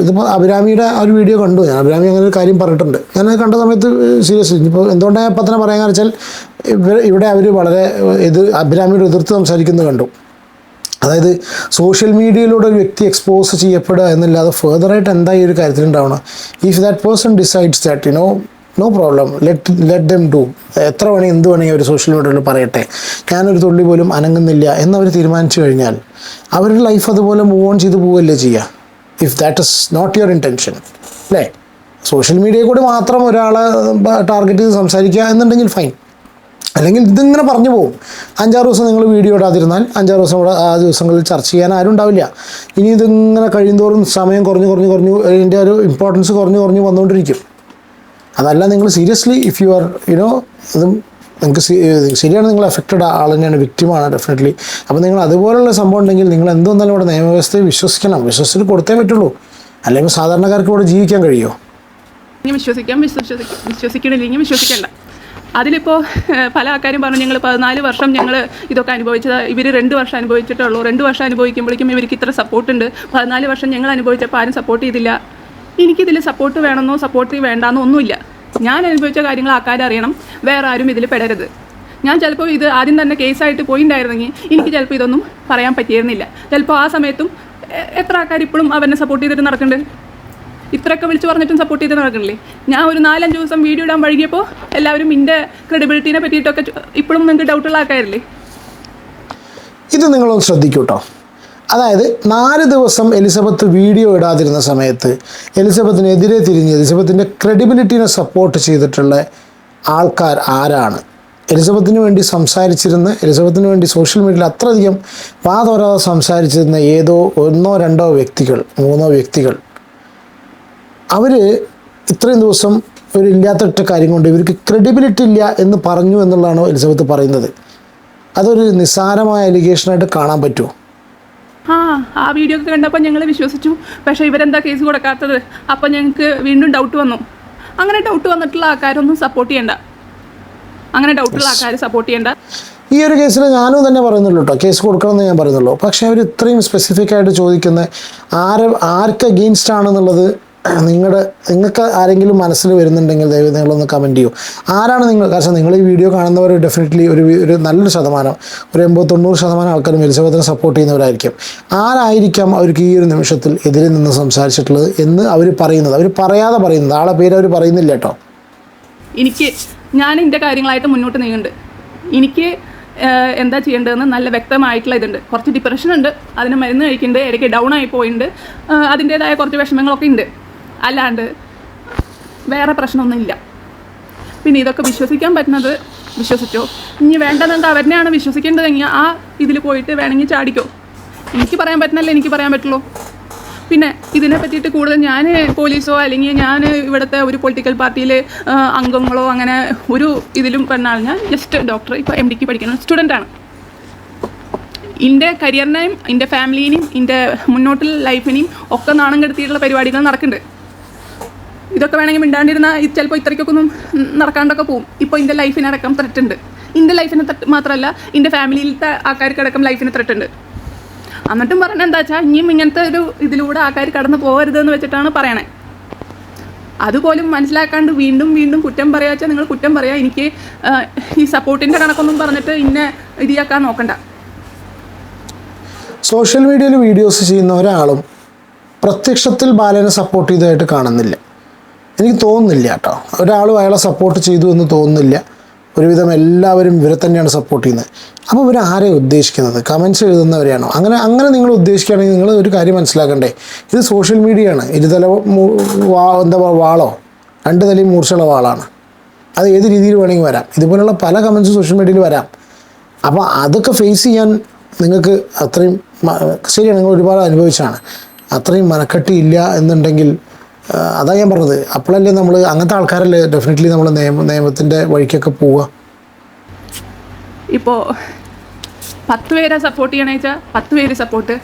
S3: ഇതിപ്പോൾ അഭിരാമിയുടെ ആ ഒരു വീഡിയോ കണ്ടു ഞാൻ. അഭിരാമി അങ്ങനെ ഒരു കാര്യം പറഞ്ഞിട്ടുണ്ട്. ഞാനത് കണ്ട സമയത്ത് സീരിയസ്ലി ഇപ്പോൾ എന്തുകൊണ്ടാണ് ഇപ്പം തന്നെ പറയാൻ വെച്ചാൽ ഇവിടെ അവർ വളരെ അഭിരാമിയോട് എതിർത്ത് സംസാരിക്കുന്നത് കണ്ടു. അതായത് സോഷ്യൽ മീഡിയയിലൂടെ ഒരു വ്യക്തി എക്സ്പോസ് ചെയ്യപ്പെടുക എന്നല്ലാതെ ഫെർദറായിട്ട് എന്താ ഈ ഒരു കാര്യത്തിൽ ഉണ്ടാവണം? If that person decides that no problem, let them do, എത്ര എന്ത് വേണമെങ്കിൽ അവർ സോഷ്യൽ മീഡിയയിൽ പറയട്ടെ, ഞാനൊരു തുള്ളി പോലും അനങ്ങുന്നില്ല എന്നവർ തീരുമാനിച്ചു കഴിഞ്ഞാൽ അവരുടെ ലൈഫ് അതുപോലെ മൂവ് ഓൺ ചെയ്ത് പോവുകയല്ലേ ചെയ്യുക. If that is not your intention, അല്ലേ? സോഷ്യൽ മീഡിയയിൽ കൂടി മാത്രം ഒരാളെ ടാർഗറ്റ് ചെയ്ത് സംസാരിക്കുക എന്നുണ്ടെങ്കിൽ ഫൈൻ. അല്ലെങ്കിൽ ഇതിങ്ങനെ പറഞ്ഞു പോകും. 5-6 ദിവസം നിങ്ങൾ വീഡിയോ ഇടാതിരുന്നാൽ 5-6 ദിവസം കൂടെ ആ ദിവസങ്ങളിൽ ചർച്ച ചെയ്യാൻ ആരും ഉണ്ടാവില്ല. ഇനി ഇതിങ്ങനെ കഴിയുന്തോറും സമയം കുറഞ്ഞ് അതിൻ്റെ ഒരു ഇമ്പോർട്ടൻസ് കുറഞ്ഞ് വന്നുകൊണ്ടിരിക്കും. അതല്ല, നിങ്ങൾ സീരിയസ്ലി ഇഫ് യു ആർ ഇത് നിങ്ങൾക്ക് ശരിയാണ്, നിങ്ങൾ എഫക്റ്റഡ് ആൾ തന്നെയാണ്, വിക്റ്റിമാണ് ഡെഫിനറ്റ്ലി. അപ്പോൾ നിങ്ങൾ അതുപോലുള്ള സംഭവം ഉണ്ടെങ്കിൽ നിങ്ങൾ എന്തൊന്നാലും ഇവിടെ നിയമവ്യവസ്ഥയെ വിശ്വസിച്ചിട്ട് കൊടുത്തേ പറ്റുള്ളൂ. അല്ലെങ്കിൽ സാധാരണക്കാർക്ക് ഇവിടെ ജീവിക്കാൻ കഴിയുമോ?
S1: വിശ്വസിക്കണില്ലെങ്കിൽ വിശ്വസിക്കണ്ട. അതിലിപ്പോൾ പല ആൾക്കാരും പറഞ്ഞു ഞങ്ങൾ 14 വർഷം ഞങ്ങൾ ഇതൊക്കെ അനുഭവിച്ചത്, ഇവർ 2 വർഷം അനുഭവിച്ചിട്ടുള്ളൂ. 2 വർഷം അനുഭവിക്കുമ്പോഴേക്കും ഇവർക്ക് ഇത്ര സപ്പോർട്ടുണ്ട്. 14 വർഷം ഞങ്ങൾ അനുഭവിച്ചപ്പോൾ ആരും സപ്പോർട്ട് ചെയ്തില്ല. എനിക്കിതിൽ സപ്പോർട്ട് വേണമെന്നോ സപ്പോർട്ട് വേണ്ടാന്നോ ഒന്നുമില്ല. ഞാൻ അനുഭവിച്ച കാര്യങ്ങൾ ആൾക്കാരറിയണം, വേറെ ആരും ഇതിൽ പെടരുത്. ഞാൻ ചിലപ്പോൾ ഇത് ആദ്യം തന്നെ കേസായിട്ട് പോയിട്ടുണ്ടായിരുന്നെങ്കിൽ എനിക്ക് ചിലപ്പോൾ ഇതൊന്നും പറയാൻ പറ്റിയിരുന്നില്ല. ചിലപ്പോൾ ആ സമയത്തും എത്ര ആൾക്കാർ ഇപ്പോഴും അവനെ സപ്പോർട്ട് ചെയ്തിട്ട് നടക്കുന്നുണ്ട്. ഇത്രയൊക്കെ വിളിച്ച് പറഞ്ഞിട്ടും സപ്പോർട്ട് ചെയ്ത് നടക്കണില്ലേ? ഞാൻ ഒരു 4-5 ദിവസം വീഡിയോ ഇടാൻ വൈകിയപ്പോൾ എല്ലാവരും എൻ്റെ ക്രെഡിബിലിറ്റീനെ പറ്റിയിട്ടൊക്കെ ഇപ്പോഴും നിങ്ങൾക്ക് ഡൗട്ടുള്ള ആൾക്കാരില്ലേ?
S3: ഇത് നിങ്ങളൊന്ന് ശ്രദ്ധിക്കൂ കേട്ടോ. അതായത് 4 ദിവസം എലിസബത്ത് വീഡിയോ ഇടാതിരുന്ന സമയത്ത് എലിസബത്തിനെതിരെ തിരിഞ്ഞ് എലിസബത്തിൻ്റെ ക്രെഡിബിലിറ്റീനെ സപ്പോർട്ട് ചെയ്തിട്ടുള്ള ആൾക്കാർ ആരാണ്? എലിസബത്തിന് വേണ്ടി സംസാരിച്ചിരുന്ന, എലിസബത്തിന് വേണ്ടി സോഷ്യൽ മീഡിയയിൽ അത്രയധികം വാതോരാതെ സംസാരിച്ചിരുന്ന ഏതോ 1-2 വ്യക്തികൾ, 3 വ്യക്തികൾ, അവർ ഇത്രയും ദിവസം ഇല്ലാത്തൊറ്റ കാര്യം കൊണ്ട് ഇവർക്ക് ക്രെഡിബിലിറ്റി ഇല്ല എന്ന് പറഞ്ഞു എന്നുള്ളതാണോ എലിസബത്ത് പറയുന്നത്? അതൊരു നിസ്സാരമായ അലിഗേഷനായിട്ട് കാണാൻ പറ്റുമോ?
S1: ആ വീഡിയോ ഒക്കെ കണ്ടപ്പോൾ ഞങ്ങൾ വിശ്വസിച്ചു. പക്ഷേ ഇവരെന്താ കേസ് കൊടുക്കാത്തത്? അപ്പം ഞങ്ങൾക്ക് വീണ്ടും ഡൗട്ട് വന്നു. അങ്ങനെ ഡൗട്ട് വന്നിട്ടുള്ള ആൾക്കാരൊന്നും സപ്പോർട്ട് ചെയ്യണ്ട. അങ്ങനെ ഡൗട്ടുള്ള ആൾക്കാർ സപ്പോർട്ട് ചെയ്യണ്ട.
S3: ഈ ഒരു കേസിൽ ഞാനും തന്നെ പറയുന്നുള്ളൂ കേട്ടോ, കേസ് കൊടുക്കണമെന്ന് ഞാൻ പറയുന്നുള്ളൂ. പക്ഷേ അവർ ഇത്രയും സ്പെസിഫിക് ആയിട്ട് ചോദിക്കുന്ന ആർക്ക് അഗെയിൻസ്റ്റ് ആണെന്നുള്ളത് നിങ്ങൾക്ക് ആരെങ്കിലും മനസ്സിൽ വരുന്നുണ്ടെങ്കിൽ ദയവ് നിങ്ങളൊന്ന് കമൻറ്റ് ചെയ്യൂ. ആരാണ് നിങ്ങൾ? കാരണം നിങ്ങൾ ഈ വീഡിയോ കാണുന്നവർ ഡെഫിനറ്റ്ലി ഒരു നല്ലൊരു ശതമാനം, ഒരു 80-90% ആൾക്കാരും എലിസബത്തിനെ സപ്പോർട്ട് ചെയ്യുന്നവരായിരിക്കും. ആരായിരിക്കാം അവർക്ക് ഈ ഒരു നിമിഷത്തിൽ എതിരെ നിന്ന് സംസാരിച്ചിട്ടുള്ളത് എന്ന് അവർ പറയുന്നത്? അവർ പറയാതെ പറയുന്നത്, ആളെ പേര് അവർ പറയുന്നില്ല കേട്ടോ.
S1: ഞാൻ എൻ്റെ കാര്യങ്ങളായിട്ട് മുന്നോട്ട് നീങ്ങുന്നുണ്ട്. എനിക്ക് എന്താ ചെയ്യേണ്ടതെന്ന് നല്ല വ്യക്തമായിട്ടുള്ള ഇതുണ്ട്. കുറച്ച് ഡിപ്രഷൻ ഉണ്ട്, അതിന് മരുന്ന് കഴിക്കുന്നുണ്ട്, ഇടയ്ക്ക് ഡൗൺ ആയി പോയിട്ടുണ്ട്, അതിൻ്റേതായ കുറച്ച് വിഷമങ്ങളൊക്കെ ഉണ്ട്. അല്ലാണ്ട് വേറെ പ്രശ്നമൊന്നുമില്ല. പിന്നെ ഇതൊക്കെ വിശ്വസിക്കാൻ പറ്റുന്നത് വിശ്വസിച്ചോ. ഇനി വേണ്ടതെന്താ അവരെയാണ് വിശ്വസിക്കേണ്ടതെങ്കിൽ ആ ഇതിൽ പോയിട്ട് വേണമെങ്കിൽ ചാടിക്കോ. എനിക്ക് പറയാൻ പറ്റുന്നല്ലേ എനിക്ക് പറയാൻ പറ്റുള്ളൂ. പിന്നെ ഇതിനെ പറ്റിയിട്ട് കൂടുതൽ ഞാൻ പോലീസോ അല്ലെങ്കിൽ ഞാൻ ഇവിടുത്തെ ഒരു പൊളിറ്റിക്കൽ പാർട്ടിയിലെ അംഗങ്ങളോ അങ്ങനെ ഒരു ഇതിലും പെണ്ണാൾ. ഞാൻ ജസ്റ്റ് ഡോക്ടർ, ഇപ്പോൾ MD പഠിക്കുന്ന സ്റ്റുഡൻ്റാണ്. എൻ്റെ കരിയറിനെയും എൻ്റെ ഫാമിലീനെയും എൻ്റെ മുന്നോട്ടുള്ള ലൈഫിനെയും ഒക്കെ നാണം കെടുത്തിയിട്ടുള്ള പരിപാടികൾ നടക്കുന്നുണ്ട്. ഇതൊക്കെ വേണമെങ്കിൽ മിണ്ടാണ്ടിരുന്നാൽ ചിലപ്പോൾ ഇത്രയ്ക്കൊക്കെ ഒന്നും നടക്കാണ്ടൊക്കെ പോകും. ഇപ്പോൾ എൻ്റെ ലൈഫിനടക്കം ത്രെറ്റ് ഉണ്ട്. എൻ്റെ ലൈഫിന് മാത്രമല്ല എൻ്റെ ഫാമിലിയിലത്തെ ആൾക്കാർക്കടക്കം ലൈഫിന് ത്രെറ്റ് ഉണ്ട്. എന്നിട്ടും പറഞ്ഞത് എന്താ വെച്ചാൽ ഇനിയും ഇങ്ങനത്തെ ഒരു ഇതിലൂടെ ആൾക്കാർ കടന്നു പോകരുതെന്ന് വെച്ചിട്ടാണ് പറയണേ. അതുപോലും മനസ്സിലാക്കാണ്ട് വീണ്ടും വീണ്ടും കുറ്റം പറയുക വെച്ചാൽ നിങ്ങൾ കുറ്റം പറയുക. എനിക്ക് ഈ സപ്പോർട്ടിൻ്റെ കണക്കൊന്നും പറഞ്ഞിട്ട് ഇന്നെ ഇതിയാക്കാൻ നോക്കണ്ട.
S3: സോഷ്യൽ മീഡിയയിൽ വീഡിയോസ് ചെയ്യുന്ന ഒരാളും പ്രത്യക്ഷത്തിൽ ബാലനെ സപ്പോർട്ട് ചെയ്തതായിട്ട് കാണുന്നില്ല. എനിക്ക് തോന്നുന്നില്ല കേട്ടോ, ഒരാളും അയാളെ സപ്പോർട്ട് ചെയ്തു എന്ന് തോന്നുന്നില്ല. ഒരുവിധം എല്ലാവരും ഇവരെ തന്നെയാണ് സപ്പോർട്ട് ചെയ്യുന്നത്. അപ്പോൾ ഇവർ ആരെയാണ് ഉദ്ദേശിക്കുന്നത്? കമൻറ്റ്സ് എഴുതുന്നവരെയാണോ? അങ്ങനെ നിങ്ങൾ ഉദ്ദേശിക്കുകയാണെങ്കിൽ നിങ്ങൾ ഒരു കാര്യം മനസ്സിലാക്കണ്ടേ, ഇത് സോഷ്യൽ മീഡിയയാണ്. ഇരുതല വാളോ 2 തലയും മൂർച്ചയുള്ള വാളാണ്. അത് ഏത് രീതിയിൽ വേണമെങ്കിൽ വരാം. ഇതുപോലുള്ള പല കമൻറ്റ്സും സോഷ്യൽ മീഡിയയിൽ വരാം. അപ്പോൾ അതൊക്കെ ഫേസ് ചെയ്യാൻ നിങ്ങൾക്ക് അത്രയും ശരിയാണ്, നിങ്ങൾ ഒരുപാട് അനുഭവിച്ചാണ്. അത്രയും മനക്കെട്ടിയില്ല എന്നുണ്ടെങ്കിൽ അതാ ഞാൻ പറഞ്ഞത്. അപ്പോഴല്ലേ നമ്മൾ അങ്ങനത്തെ ആൾക്കാരല്ലേ ഡെഫിനറ്റ്ലി നമ്മൾ നിയമത്തിൻ്റെ വഴിക്കൊക്കെ പോവുക.
S1: ഇപ്പോൾ 10 പേരെ സപ്പോർട്ട് ചെയ്യണമെന്ന് വെച്ചാൽ 10 പേര് സപ്പോർട്ട്,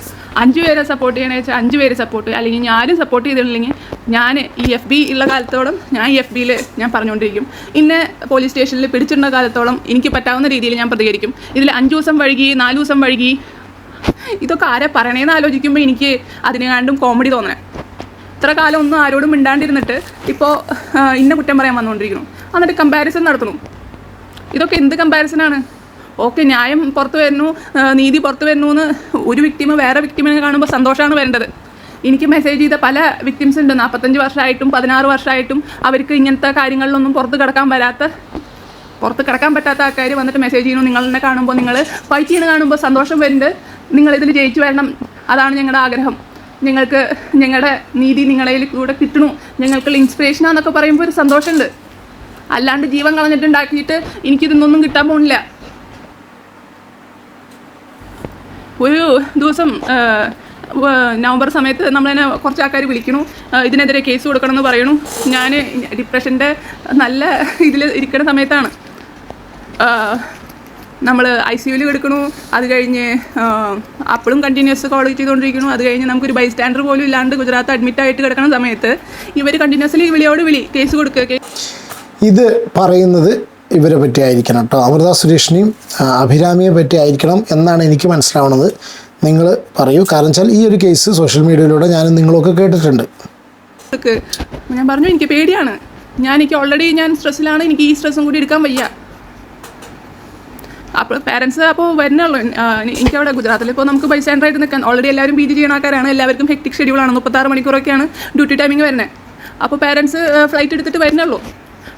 S1: 5 പേരെ സപ്പോർട്ട് ചെയ്യണമെന്ന് വെച്ചാൽ 5 പേര് സപ്പോർട്ട്. അല്ലെങ്കിൽ ഞാനും സപ്പോർട്ട് ചെയ്തിട്ടില്ലെങ്കിൽ ഞാൻ ഈ FB ഉള്ള കാലത്തോളം ഞാൻ ഈ FBയിൽ ഞാൻ പറഞ്ഞുകൊണ്ടിരിക്കും. ഇന്നെ പോലീസ് സ്റ്റേഷനിൽ പിടിച്ചിരുന്ന കാലത്തോളം എനിക്ക് പറ്റാവുന്ന രീതിയിൽ ഞാൻ പ്രതികരിക്കും. ഇതിൽ 5 ദിവസം വൈകി 4 ദിവസം വൈകി ഇതൊക്കെ ആരെ പറയണേന്ന് ആലോചിക്കുമ്പോൾ എനിക്ക് അതിനെക്കാണ്ടും കോമഡി തോന്നണേ. ഇത്ര കാലം ഒന്നും ആരോടും മിണ്ടാണ്ടിരുന്നിട്ട് ഇപ്പോൾ ഇന്ന കുറ്റം പറയാൻ വന്നുകൊണ്ടിരിക്കുന്നു. എന്നിട്ട് കമ്പാരിസൺ നടത്തുന്നു. ഇതൊക്കെ എന്ത് കമ്പാരിസനാണ്? ഓക്കെ, ന്യായം പുറത്ത് വരുന്നു, നീതി പുറത്ത് വരുന്നു എന്ന് ഒരു വിക്ടിമ് വേറെ വിക്ടിമിനെ കാണുമ്പോൾ സന്തോഷമാണ് വരേണ്ടത്. എനിക്ക് മെസ്സേജ് ചെയ്ത പല വിക്ടിംസ് ഉണ്ട്, 45 വർഷമായിട്ടും 16 വർഷമായിട്ടും അവർക്ക് ഇങ്ങനത്തെ കാര്യങ്ങളിലൊന്നും പുറത്ത് കിടക്കാൻ പറ്റാത്ത ആൾക്കാർ വന്നിട്ട് മെസ്സേജ് ചെയ്യുന്നു. നിങ്ങളെന്നെ കാണുമ്പോൾ, നിങ്ങൾ ഫൈറ്റ് ചെയ്യുന്ന കാണുമ്പോൾ സന്തോഷം വരുന്നുണ്ട്. നിങ്ങളിതിൽ ജയിച്ചു വരണം, അതാണ് ഞങ്ങളുടെ ആഗ്രഹം. ഞങ്ങൾക്ക് ഞങ്ങളുടെ നീതി നിങ്ങളെ കൂടെ കിട്ടണു, ഞങ്ങൾക്കുള്ള ഇൻസ്പിറേഷനാന്നൊക്കെ പറയുമ്പോൾ ഒരു സന്തോഷമുണ്ട്. അല്ലാണ്ട് ജീവൻ കളഞ്ഞിട്ടുണ്ടാക്കിയിട്ട് എനിക്കിതൊന്നും കിട്ടാൻ പോകുന്നില്ല. ഒരു ദിവസം നവംബർ സമയത്ത് നമ്മളതിനെ കുറച്ച് ആൾക്കാർ വിളിക്കണു, ഇതിനെതിരെ കേസ് കൊടുക്കണമെന്ന് പറയണു. ഞാൻ ഡിപ്രഷൻ്റെ നല്ല ഇതിൽ ഇരിക്കുന്ന സമയത്താണ്. നമ്മൾ ICUവിൽ കിടക്കണു, അത് കഴിഞ്ഞ് അപ്പോഴും കണ്ടിന്യൂസ് കോൾ ചെയ്തുകൊണ്ടിരിക്കുന്നു. അത് കഴിഞ്ഞ് നമുക്കൊരു ബൈസ്റ്റാൻഡർ പോലും ഇല്ലാണ്ട് ഗുജറാത്ത് അഡ്മിറ്റായിട്ട് കിടക്കുന്ന സമയത്ത് ഇവർ കണ്ടിന്യൂസ്ലി വിളിയോട് വിളി കേസ് കൊടുക്കുക.
S3: ഇത് പറയുന്നത് ഇവരെ പറ്റി ആയിരിക്കണം കേട്ടോ, അമൃത സുരേഷിനെയും അഭിരാമിയെ പറ്റി ആയിരിക്കണം എന്നാണ് എനിക്ക് മനസ്സിലാവുന്നത്. നിങ്ങൾ പറയൂ, കാരണം വെച്ചാൽ ഈ ഒരു കേസ് സോഷ്യൽ മീഡിയയിലൂടെ ഞാനും നിങ്ങളൊക്കെ കേട്ടിട്ടുണ്ട്.
S1: ഞാൻ പറഞ്ഞു എനിക്ക് പേടിയാണ്, എനിക്ക് ഓൾറെഡി ഞാൻ സ്ട്രെസ്സിലാണ്, എനിക്ക് ഈ സ്ട്രെസ്സും കൂടി എടുക്കാൻ വയ്യ. അപ്പോൾ പാരൻസ് അപ്പോൾ വരുന്നുള്ളൂ. എനിക്കവിടെ ഗുജറാത്തിൽ ഇപ്പോൾ നമുക്ക് ബൈസ്റ്റാൻഡറായിട്ട് നിൽക്കാൻ ഓൾറെഡി എല്ലാവരും PG ചെയ്യുന്ന ആൾക്കാരാണ്, എല്ലാവർക്കും ഹെക്ടിക് ഷെഡ്യൂളാണ്, 36 മണിക്കൂറൊക്കെയാണ് ഡ്യൂട്ടി ടൈമിങ് വരുന്നത്. അപ്പോൾ പാരൻസ് ഫ്ലൈറ്റ് എടുത്തിട്ട് വരുന്നുള്ളൂ.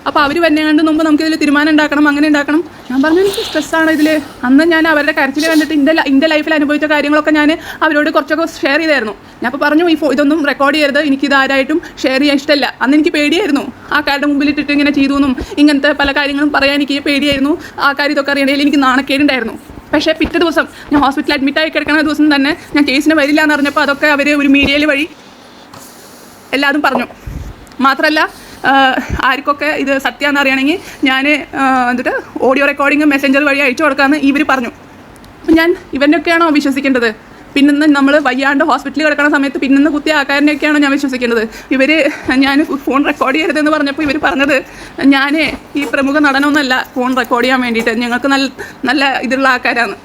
S1: അപ്പോൾ അവർ വരുന്നതിന് മുമ്പ് നമുക്കിതിൽ തീരുമാനം ഉണ്ടാക്കണം, അങ്ങനെ ഉണ്ടാക്കണം. ഞാൻ പറഞ്ഞു എനിക്ക് സ്ട്രെസ്സാണ് ഇതിൽ. അന്ന് ഞാൻ അവരുടെ കരച്ചിൽ കണ്ടിട്ട് എൻ്റെ ലൈഫിൽ അനുഭവിച്ച കാര്യങ്ങളൊക്കെ ഞാൻ അവരോട് കുറച്ചൊക്കെ ഷെയർ ചെയ്തായിരുന്നു. ഞാൻ അപ്പോൾ പറഞ്ഞു ഇതൊന്നും റെക്കോർഡ് ചെയ്യരുത്, എനിക്കിത് ആരായിട്ടും ഷെയർ ചെയ്യാൻ ഇഷ്ടമല്ല. അന്ന് എനിക്ക് പേടിയായിരുന്നു, ആൾക്കാരുടെ മുമ്പിലിട്ടിട്ട് ഇങ്ങനെ ചെയ്തു എന്നും ഇങ്ങനത്തെ പല കാര്യങ്ങളും പറയാൻ എനിക്ക് പേടിയായിരുന്നു. ആൾക്കാർ ഇതൊക്കെ അറിയണമെങ്കിൽ എനിക്ക് നാണക്കേടുണ്ടായിരുന്നു. പക്ഷേ പിറ്റേ ദിവസം ഞാൻ ഹോസ്പിറ്റലിൽ അഡ്മിറ്റായി കിടക്കുന്ന ദിവസം തന്നെ ഞാൻ കേസിന് വരില്ല എന്ന് അറിഞ്ഞപ്പോൾ അതൊക്കെ അവർ ഒരു മീഡിയയിൽ വഴി എല്ലാതും പറഞ്ഞു. മാത്രമല്ല ആർക്കൊക്കെ ഇത് സത്യമാണെന്ന് അറിയണമെങ്കിൽ ഞാൻ എന്നിട്ട് ഓഡിയോ റെക്കോർഡിങ് മെസ്സഞ്ചർ വഴി അയച്ചു കൊടുക്കാമെന്ന് ഇവർ പറഞ്ഞു. അപ്പം ഞാൻ ഇവൻ്റെയൊക്കെയാണോ വിശ്വസിക്കേണ്ടത്? പിന്നെന്ന് നമ്മൾ വയ്യാണ്ട് ഹോസ്പിറ്റലിൽ കിടക്കുന്ന സമയത്ത് പിന്നെന്ന് കുത്തിയ ആൾക്കാരിനെയൊക്കെയാണോ ഞാൻ വിശ്വസിക്കേണ്ടത്? ഞാൻ ഫോൺ റെക്കോർഡ് ചെയ്യരുതെന്ന് പറഞ്ഞപ്പോൾ ഇവർ പറഞ്ഞത് ഞാൻ ഈ പ്രമുഖ നടനൊന്നുമല്ല ഫോൺ റെക്കോർഡ് ചെയ്യാൻ വേണ്ടിയിട്ട്, ഞങ്ങൾക്ക് നല്ല ഇതുള്ള ആൾക്കാരാണ്.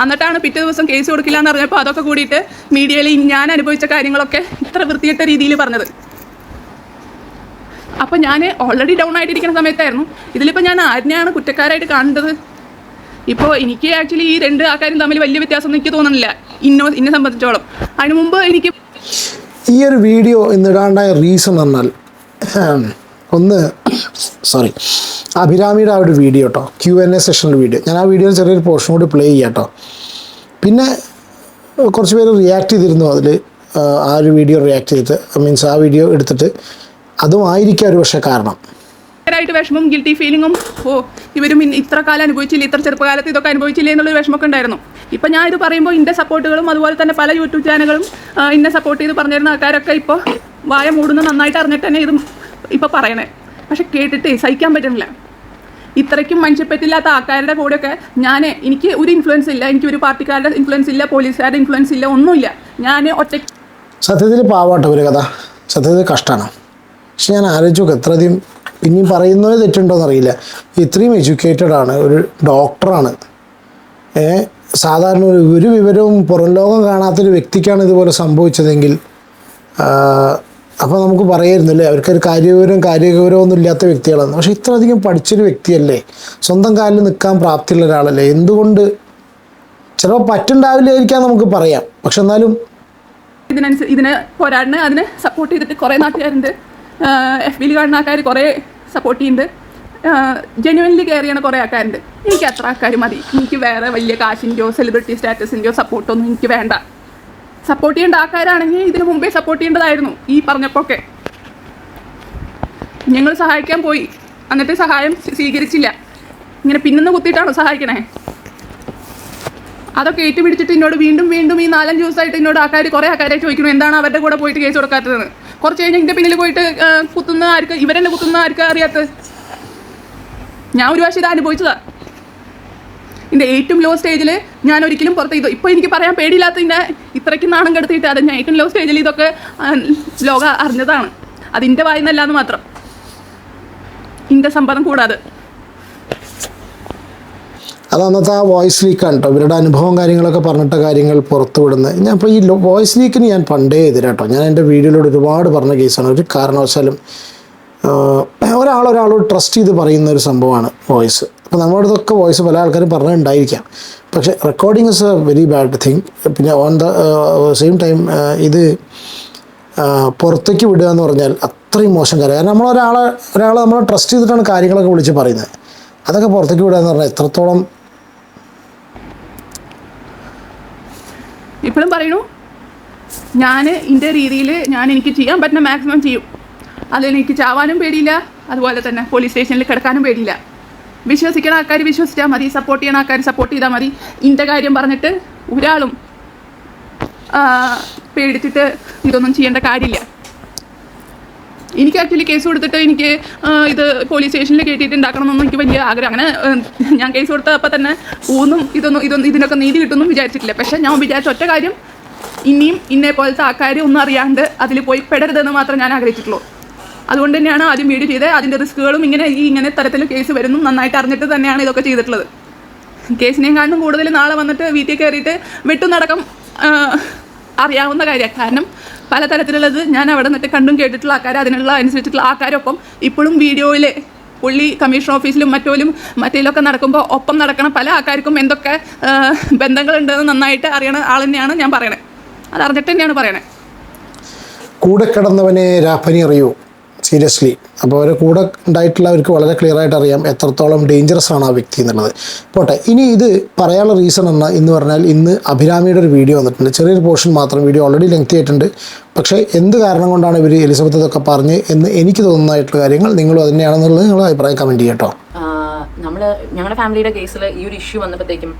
S1: എന്നിട്ടാണ് പിറ്റേ ദിവസം കേസ് കൊടുക്കില്ല എന്ന് പറഞ്ഞപ്പോൾ അതൊക്കെ കൂടിയിട്ട് മീഡിയയിൽ ഞാൻ അനുഭവിച്ച കാര്യങ്ങളൊക്കെ ഇത്ര വൃത്തികെട്ട രീതിയിൽ പറഞ്ഞത്. അപ്പോൾ ഞാൻ ഓൾറെഡി ഡൗൺ ആയിട്ടിരിക്കുന്ന സമയത്തായിരുന്നു. ഇതിലിപ്പോൾ ഞാൻ ആരിനെയാണ് കുറ്റക്കാരായിട്ട് കാണേണ്ടത്? ഇപ്പോൾ എനിക്ക് ആക്ച്വലി ഈ രണ്ട് ആൾക്കാരും തമ്മിൽ വലിയ വ്യത്യാസമൊന്നും എനിക്ക് തോന്നുന്നില്ല എന്നെ സംബന്ധിച്ചോളം. അതിന് മുമ്പ് എനിക്ക്
S3: ഈ ഒരു വീഡിയോ ഇന്നിടാണ്ടായ റീസൺ എന്നാൽ അഭിരാമിയുടെ ആ ഒരു വീഡിയോ കേട്ടോ, Q&A സെഷൻ്റെ വീഡിയോ. ഞാൻ ആ വീഡിയോയിൽ ചെറിയൊരു പോർഷൻ കൂടി പ്ലേ ചെയ്യാം കേട്ടോ. പിന്നെ കുറച്ച് പേര് റിയാക്ട് ചെയ്തിരുന്നു അതിൽ, ആ ഒരു വീഡിയോ റിയാക്ട് ചെയ്തിട്ട് മീൻസ് ആ വീഡിയോ എടുത്തിട്ട് അതും ആയിരിക്കാം ഒരു പക്ഷേ കാരണം.
S1: ായിട്ട് വിഷമം, ഗിൽറ്റി ഫീലിങ്ങും, ഇവരും ഇത്ര കാലം അനുഭവിച്ചില്ല, ഇത്ര ചെറുപ്പകാലത്ത് ഇതൊക്കെ അനുഭവിച്ചില്ലേ എന്നുള്ളൊരു വിഷമമൊക്കെ ഉണ്ടായിരുന്നു. ഇപ്പം ഞാനിത് പറയുമ്പോൾ എൻ്റെ സപ്പോർട്ടുകളും അതുപോലെ തന്നെ പല യൂട്യൂബ് ചാനലുകളും എന്നെ സപ്പോർട്ട് ചെയ്ത് പറഞ്ഞിരുന്ന ആൾക്കാരൊക്കെ ഇപ്പോൾ വായ മൂടുന്ന നന്നായിട്ട് അറിഞ്ഞിട്ട് തന്നെ ഇത് ഇപ്പോൾ പറയണേ. പക്ഷെ കേട്ടിട്ട് സഹിക്കാൻ പറ്റുന്നില്ല. ഇത്രയ്ക്കും മനുഷ്യപ്പറ്റില്ലാത്ത ആൾക്കാരുടെ കൂടെയൊക്കെ എനിക്ക് ഒരു ഇൻഫ്ലുവൻസ് ഇല്ല, എനിക്ക് ഒരു പാർട്ടിക്കാരുടെ ഇൻഫ്ലുവൻസ് ഇല്ല, പോലീസുകാരുടെ ഇൻഫ്ലുവൻസ് ഇല്ല, ഒന്നുമില്ല. ഞാൻ ഒറ്റ
S3: സത്യത്തിൽ പാവാട്ടോ ഒരു കഥ, സത്യത്തിൽ കഷ്ടമാണ്. പക്ഷെ ഞാൻ ആലോചിച്ചു എത്രയധികം പിന്നെയും പറയുന്നത് തെറ്റുണ്ടോയെന്ന് അറിയില്ല. ഇത്രയും എഡ്യൂക്കേറ്റഡ് ആണ്, ഒരു ഡോക്ടറാണ്, സാധാരണ ഒരു വിവരവും പുറം ലോകം കാണാത്തൊരു വ്യക്തിക്കാണ് ഇതുപോലെ സംഭവിച്ചതെങ്കിൽ അപ്പോൾ നമുക്ക് പറയായിരുന്നല്ലേ അവർക്കൊരു കാര്യഗൗരവമൊന്നും ഇല്ലാത്ത വ്യക്തികളാണ്. പക്ഷെ ഇത്രയധികം പഠിച്ചൊരു വ്യക്തിയല്ലേ, സ്വന്തം കാലിൽ നിൽക്കാൻ പ്രാപ്തിയുള്ള ഒരാളല്ലേ, എന്തുകൊണ്ട് ചിലപ്പോൾ പറ്റുണ്ടാവില്ലായിരിക്കാം നമുക്ക് പറയാം. പക്ഷെ എന്നാലും
S1: ഇതിനെ പോരാടിന് അതിനെ സപ്പോർട്ട് ചെയ്തിട്ട് കുറേ നാട്ടുകാരുണ്ട്, FBയിൽ കാണുന്ന ആൾക്കാർ കുറേ സപ്പോർട്ട് ചെയ്യുന്നുണ്ട്, ജെന്യുവൻലി കെയർ ചെയ്യണ കുറേ ആൾക്കാരുണ്ട്. എനിക്ക് അത്ര ആൾക്കാർ മതി. എനിക്ക് വേറെ വലിയ കാശിൻ്റെയോ സെലിബ്രിറ്റി സ്റ്റാറ്റസിൻ്റെയോ സപ്പോർട്ടൊന്നും എനിക്ക് വേണ്ട. സപ്പോർട്ട് ചെയ്യേണ്ട ആൾക്കാരാണെങ്കിൽ ഇതിനു മുമ്പേ സപ്പോർട്ട് ചെയ്യേണ്ടതായിരുന്നു. ഈ പറഞ്ഞപ്പോഴൊക്കെ ഞങ്ങൾ സഹായിക്കാൻ പോയി, എന്നിട്ട് സഹായം സ്വീകരിച്ചില്ല. ഇങ്ങനെ പിന്നെന്ന് കുത്തിയിട്ടാണോ സഹായിക്കണേ? അതൊക്കെ ഏറ്റുപിടിച്ചിട്ട് എന്നോട് വീണ്ടും ഈ 4-5 ദിവസമായിട്ട് എന്നോട് കുറേ ആൾക്കാരെ ചോദിക്കണം എന്താണ് അവരുടെ കൂടെ പോയിട്ട് കേസ് കൊടുക്കാത്തതെന്ന്. കുറച്ച് കഴിഞ്ഞ് എൻ്റെ പിന്നിൽ പോയിട്ട് കുത്തുന്ന ആർക്ക്, ഇവരെന്നെ കുത്തുന്ന ആർക്കാ അറിയാത്തത്? ഞാൻ ഒരു പ്രാവശ്യം ഇത് അനുഭവിച്ചതാണ്. ഇതിൻ്റെ ഏറ്റവും ലോ സ്റ്റേജിൽ ഞാൻ ഒരിക്കലും പുറത്ത് ചെയ്തു. ഇപ്പോൾ എനിക്ക് പറയാൻ പേടിയില്ലാത്തതിൻ്റെ ഇത്രയ്ക്ക് നാണം കെടുത്തിയിട്ട് അത് ഞാൻ ഏറ്റവും ലോ സ്റ്റേജിൽ ഇതൊക്കെ ലോകം അറിഞ്ഞതാണ്. അതിൻ്റെ വായിന്നല്ലാന്ന് മാത്രം, ഇതിൻ്റെ സമ്മതം കൂടാതെ.
S3: അത് അന്നത്തെ ആ വോയിസ് ലീക്കാണ് കേട്ടോ, ഇവരുടെ അനുഭവം കാര്യങ്ങളൊക്കെ പറഞ്ഞിട്ട കാര്യങ്ങൾ പുറത്തു വിടുന്നത്. ഞാൻ ഇപ്പോൾ ഈ വോയിസ് ലീക്കിന് ഞാൻ പണ്ടേ എതിരാട്ടോ. ഞാൻ എൻ്റെ വീഡിയോയിലൂടെ ഒരുപാട് പറഞ്ഞ കേസാണ്. ഒരു കാരണവശാലും ഒരാളോട് ട്രസ്റ്റ് ചെയ്ത് പറയുന്ന ഒരു സംഭവമാണ് വോയിസ്. അപ്പോൾ നമ്മുടെ അടുത്തൊക്കെ വോയിസ് പല ആൾക്കാരും പറഞ്ഞിട്ടുണ്ടായിരിക്കാം. പക്ഷേ recording is A very bad thing. പിന്നെ ഓൺ ദ സെയിം ടൈം ഇത് പുറത്തേക്ക് വിടുക എന്ന് പറഞ്ഞാൽ അത്രയും മോശം കാര്യം. കാരണം ഒരാളെ നമ്മൾ ട്രസ്റ്റ് ചെയ്തിട്ടാണ് കാര്യങ്ങളൊക്കെ വിളിച്ച് പറയുന്നത്. അതൊക്കെ പുറത്തേക്ക് വിടുക എന്ന് പറഞ്ഞാൽ എത്രത്തോളം.
S1: ഇപ്പോഴും പറയണു, ഞാൻ എൻ്റെ രീതിയിൽ എനിക്ക് ചെയ്യാൻ പറ്റുന്ന മാക്സിമം ചെയ്യും. അതിലെനിക്ക് ചാവാനും പേടിയില്ല, അതുപോലെ തന്നെ പോലീസ് സ്റ്റേഷനിൽ കിടക്കാനും പേടിയില്ല. വിശ്വസിക്കുന്ന ആൾക്കാർ വിശ്വസിച്ചാൽ മതി, സപ്പോർട്ട് ചെയ്യുന്ന ആൾക്കാർ സപ്പോർട്ട് ചെയ്താൽ മതി. ഇൻ്റെ കാര്യം പറഞ്ഞിട്ട് ഒരാളും പേടിച്ചിട്ട് ഇതൊന്നും ചെയ്യേണ്ട കാര്യമില്ല. എനിക്ക് ആക്ച്വലി കേസ് കൊടുത്തിട്ട് എനിക്ക് ഇത് പോലീസ് സ്റ്റേഷനിൽ കയറ്റിയിട്ടുണ്ടാക്കണമെന്നൊന്നും എനിക്ക് വലിയ ആഗ്രഹം. അങ്ങനെ ഞാൻ കേസ് കൊടുത്തപ്പോൾ തന്നെ ഇതിനൊക്കെ നീതി കിട്ടുമെന്നും വിചാരിച്ചിട്ടില്ല. പക്ഷേ ഞാൻ വിചാരിച്ച ഒറ്റ കാര്യം, ഇനിയും ഇന്നേ പോലത്തെ ആൾക്കാർ ഒന്നും അറിയാണ്ട് അതിൽ പോയി പെടരുതെന്ന് മാത്രം ഞാൻ ആഗ്രഹിച്ചിട്ടുള്ളൂ. അതുകൊണ്ട് തന്നെയാണ് ആദ്യം വീഡിയോ ചെയ്തത്. അതിൻ്റെ റിസ്കുകളും ഇങ്ങനെ തരത്തിൽ കേസ് വരുന്നു നന്നായിട്ട് അറിഞ്ഞിട്ട് തന്നെയാണ് ഇതൊക്കെ ചെയ്തിട്ടുള്ളത്. കേസിനേക്കാളും കൂടുതൽ നാളെ വന്നിട്ട് വീട്ടിൽ കയറിയിട്ട് വെട്ടുന്നടക്കം അറിയാവുന്ന കാര്യമാണ്. കാരണം പലതരത്തിലുള്ളത് ഞാൻ അവിടെ നിന്നിട്ട് കണ്ടും കേട്ടിട്ടുള്ള ആൾക്കാർ, അതിനുള്ള അനുസരിച്ചിട്ടുള്ള ആൾക്കാരൊപ്പം ഇപ്പോഴും വീഡിയോയിൽ പുള്ളി കമ്മീഷൻ ഓഫീസിലും മറ്റേലൊക്കെ നടക്കുമ്പോൾ ഒപ്പം നടക്കണ പല ആൾക്കാർക്കും എന്തൊക്കെ ബന്ധങ്ങളുണ്ടെന്ന് നന്നായിട്ട് അറിയണ ആൾ തന്നെയാണ് ഞാൻ പറയണേ. അത് അറിഞ്ഞിട്ട് തന്നെയാണ് പറയണേ.
S3: കൂടെ കിടന്നവനെ രാപ്പനി അറിയൂ, സീരിയസ്ലി. അപ്പോൾ അവരെ കൂടെ ഉണ്ടായിട്ടുള്ളവർക്ക് വളരെ ക്ലിയർ ആയിട്ട് അറിയാം എത്രത്തോളം ഡേഞ്ചറസ് ആണ് ആ വ്യക്തി എന്നുള്ളത്. പോട്ടെ, ഇനി ഇത് പറയാനുള്ള റീസൺ എന്ന് പറഞ്ഞാൽ ഇന്ന് അഭിരാമിയുടെ ഒരു വീഡിയോ വന്നിട്ടുണ്ട്. ചെറിയൊരു പോർഷൻ മാത്രം. വീഡിയോ ഓൾറെഡി ലെങ്തി ആയിട്ടുണ്ട്. പക്ഷേ എന്ത് കാരണം കൊണ്ടാണ് ഇവർ എലിസബത്ത് ഇതൊക്കെ പറഞ്ഞ് എന്ന് എനിക്ക് തോന്നുന്നതായിട്ടുള്ള കാര്യങ്ങൾ നിങ്ങളും അതുതന്നെയാണെന്നുള്ളത് നിങ്ങൾ അഭിപ്രായം കമൻറ്റ് ചെയ്യട്ടോ.
S2: ഞങ്ങളുടെ ഫാമിലിയുടെ കേസിൽ ഈ ഒരു ഇഷ്യൂ വന്നപ്പോഴത്തേക്കും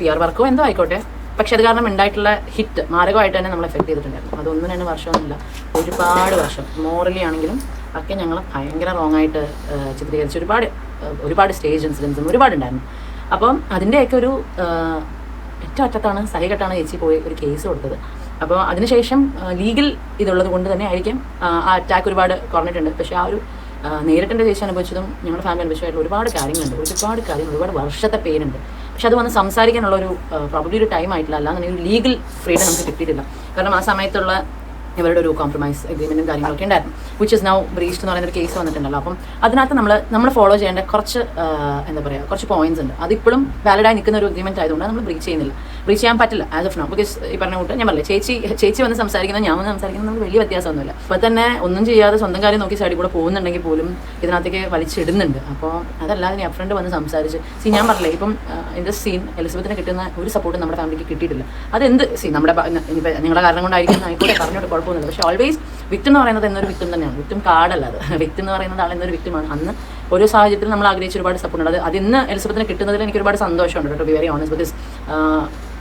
S2: PR വർക്കോ എന്തോ ആയിക്കോട്ടെ, പക്ഷെ അത് കാരണം ഉണ്ടായിട്ടുള്ള ഹിറ്റ് മാരകമായിട്ട് തന്നെ നമ്മൾ എഫക്ട് ചെയ്തിട്ടുണ്ടായിരുന്നു. അത് 1-2 വർഷമൊന്നുമില്ല, ഒരുപാട് വർഷം. മോറലി ആണെങ്കിലും ഒക്കെ ഞങ്ങൾ ഭയങ്കര റോങ് ആയിട്ട് ചിത്രീകരിച്ച് ഒരുപാട് സ്റ്റേജ് ഇൻസിഡൻസും ഒരുപാടുണ്ടായിരുന്നു. അപ്പം അതിൻ്റെയൊക്കെ ഒരു ഏറ്റവും അറ്റത്താണ് സഹികെട്ടാണ് ചേച്ചി പോയി ഒരു കേസ് കൊടുത്തത്. അപ്പോൾ അതിനുശേഷം ലീഗൽ ഇതുള്ളത് കൊണ്ട് തന്നെ ആയിരിക്കും ആ അറ്റാക്ക് ഒരുപാട് കുറഞ്ഞിട്ടുണ്ട്. പക്ഷേ ആ ഒരു നേരിട്ടെൻ്റെ ചേച്ചി അനുഭവിച്ചതും ഞങ്ങളുടെ ഫാമിലി അനുഭവിച്ചതായിട്ടുള്ള ഒരുപാട് കാര്യങ്ങളുണ്ട്, ഒരുപാട് വർഷത്തെ പെയിനുണ്ട്. പക്ഷെ അത് വന്ന് സംസാരിക്കാനുള്ള ഒരു പ്രോബ്ലി ഒരു ടൈം ആയിട്ടില്ല. അല്ലാതെ ഒരു ലീഗൽ ഫ്രീഡം നമുക്ക് കിട്ടിയിട്ടില്ല. കാരണം ആ സമയത്തുള്ള ഇവരുടെ ഒരു കോംപ്രമൈസ് അഗ്രിമെൻറ്റും കാര്യങ്ങളൊക്കെ ഉണ്ടായിരുന്നു, വിച്ച് ഇസ് നൗ ബ്രീച്ച്ഡ് എന്ന് പറയുന്നൊരു കേസ് വന്നിട്ടുണ്ടല്ലോ. അപ്പം അതിനകത്ത് നമ്മൾ ഫോളോ ചെയ്യേണ്ട കുറച്ച് കുറച്ച് പോയിന്റ്സ് ഉണ്ട്. അതിപ്പോഴും വാലിഡായി നിൽക്കുന്ന ഒരു അഗ്രിമെൻറ്റ് ആയതുകൊണ്ട് നമ്മൾ ബ്രീച്ച് ചെയ്യാൻ പറ്റില്ല ആസ് ഓഫ് നൗ. ബിക്കോസ് ഈ പറഞ്ഞ കൂട്ട് ഞാൻ പറഞ്ഞില്ല, ചേച്ചി വന്ന് സംസാരിക്കുന്നത് ഞാൻ വന്ന് സംസാരിക്കുന്നത് നമുക്ക് വലിയ വ്യത്യാസമൊന്നുമില്ല. അപ്പോൾ തന്നെ ഒന്നും ചെയ്യാതെ സ്വന്തം കാര്യം നോക്കി സൈഡിൽ കൂടെ പോകുന്നുണ്ടെങ്കിൽ പോലും ഇതിനകത്തേക്ക് വലിച്ചിടുന്നുണ്ട്. അപ്പോൾ അതല്ലാതെ ഞാൻ ഫ്രണ്ട് വന്ന് സംസാരിച്ച് ഞാൻ പറഞ്ഞില്ലേ, ഇപ്പം ഇൻ ദ സീൻ എലിസബത്തിന് കിട്ടുന്ന ഒരു സപ്പോർട്ടും നമ്മുടെ ഫാമിലിക്ക് കിട്ടിയിട്ടില്ല. അതെന്ത് നമ്മുടെ നിങ്ങളുടെ കാരണം കൊണ്ടായിരിക്കും ആയിക്കോട്ടെ, പറഞ്ഞോട്ട് കുഴപ്പമൊന്നുമില്ല. പക്ഷേ ഓൾവേസ് വിക്ടിം എന്ന് പറയുന്നത് എന്നൊരു വിക്ടിം തന്നെയാണ്. വിക്ടിം കാർഡല്ല അത്. വിക്ടിം എന്ന് പറയുന്നത് ആൾ എന്നൊരു വിക്ടിമാണ്. അന്ന് ഓരോ സാഹചര്യത്തിൽ നമ്മൾ ആഗ്രഹിച്ച ഒരുപാട് സപ്പോർട്ട് ഉണ്ട്. അത് ഇന്ന് എലിസബത്തിന് കിട്ടുന്നതിൽ എനിക്ക് ഒരുപാട് സന്തോഷമുണ്ട്, to be very honest. Because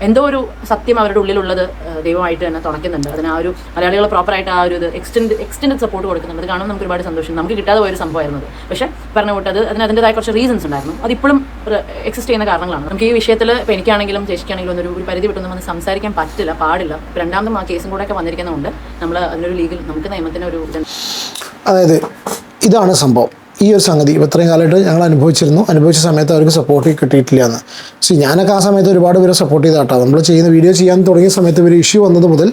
S2: എന്തോ ഒരു സത്യം അവരുടെ ഉള്ളിലുള്ളത് ദൈവമായിട്ട് തന്നെ തുണയ്ക്കുന്നുണ്ട്. അതിന് ആ ഒരു മലയാളികൾ പ്രോപ്പറായിട്ട് ആ ഒരു എക്സ്റ്റെൻഡ് സപ്പോർട്ട് കൊടുക്കുന്നുണ്ട്. അത് കാണുമ്പോൾ നമുക്ക് ഒരുപാട് സന്തോഷം. നമുക്ക് കിട്ടാതെ പോയൊരു സംഭവമായിരുന്നു. പക്ഷേ പറഞ്ഞ കൂട്ട് അതിൻ്റെതായ കുറച്ച് റീസൺസ് ഉണ്ടായിരുന്നു. അതിപ്പോഴും എക്സിസ്റ്റ് ചെയ്യുന്ന കാരണങ്ങളാണ്. നമുക്ക് ഈ വിഷയത്തിൽ ഇപ്പോൾ എനിക്കാണെങ്കിലും ചേച്ചിക്കാണെങ്കിലും ഒരു പരിധി വിട്ടൊന്നും വന്ന് സംസാരിക്കാൻ പാടില്ല. രണ്ടാമതും ആ കേസും കൂടെ ഒക്കെ വന്നിരിക്കുന്നതുകൊണ്ട് നമ്മൾ അതിനൊരു ലീഗൽ നമുക്ക് നിയമത്തിന് ഒരു
S3: അതായത് ഇതാണ് സംഭവം. ഈ ഒരു സംഗതി ഇത്രയും കാലമായിട്ട് ഞങ്ങൾ അനുഭവിച്ച സമയത്ത് അവർക്ക് സപ്പോർട്ട് കിട്ടിയിട്ടില്ല എന്ന്. ഞാനൊക്കെ ആ സമയത്ത് ഒരുപാട് പേരെ സപ്പോർട്ട് ചെയ്താട്ടോ. നമ്മൾ ചെയ്യുന്ന വീഡിയോ ചെയ്യാൻ തുടങ്ങിയ സമയത്ത് ഇവർ ഇഷ്യൂ വന്നത് മുതൽ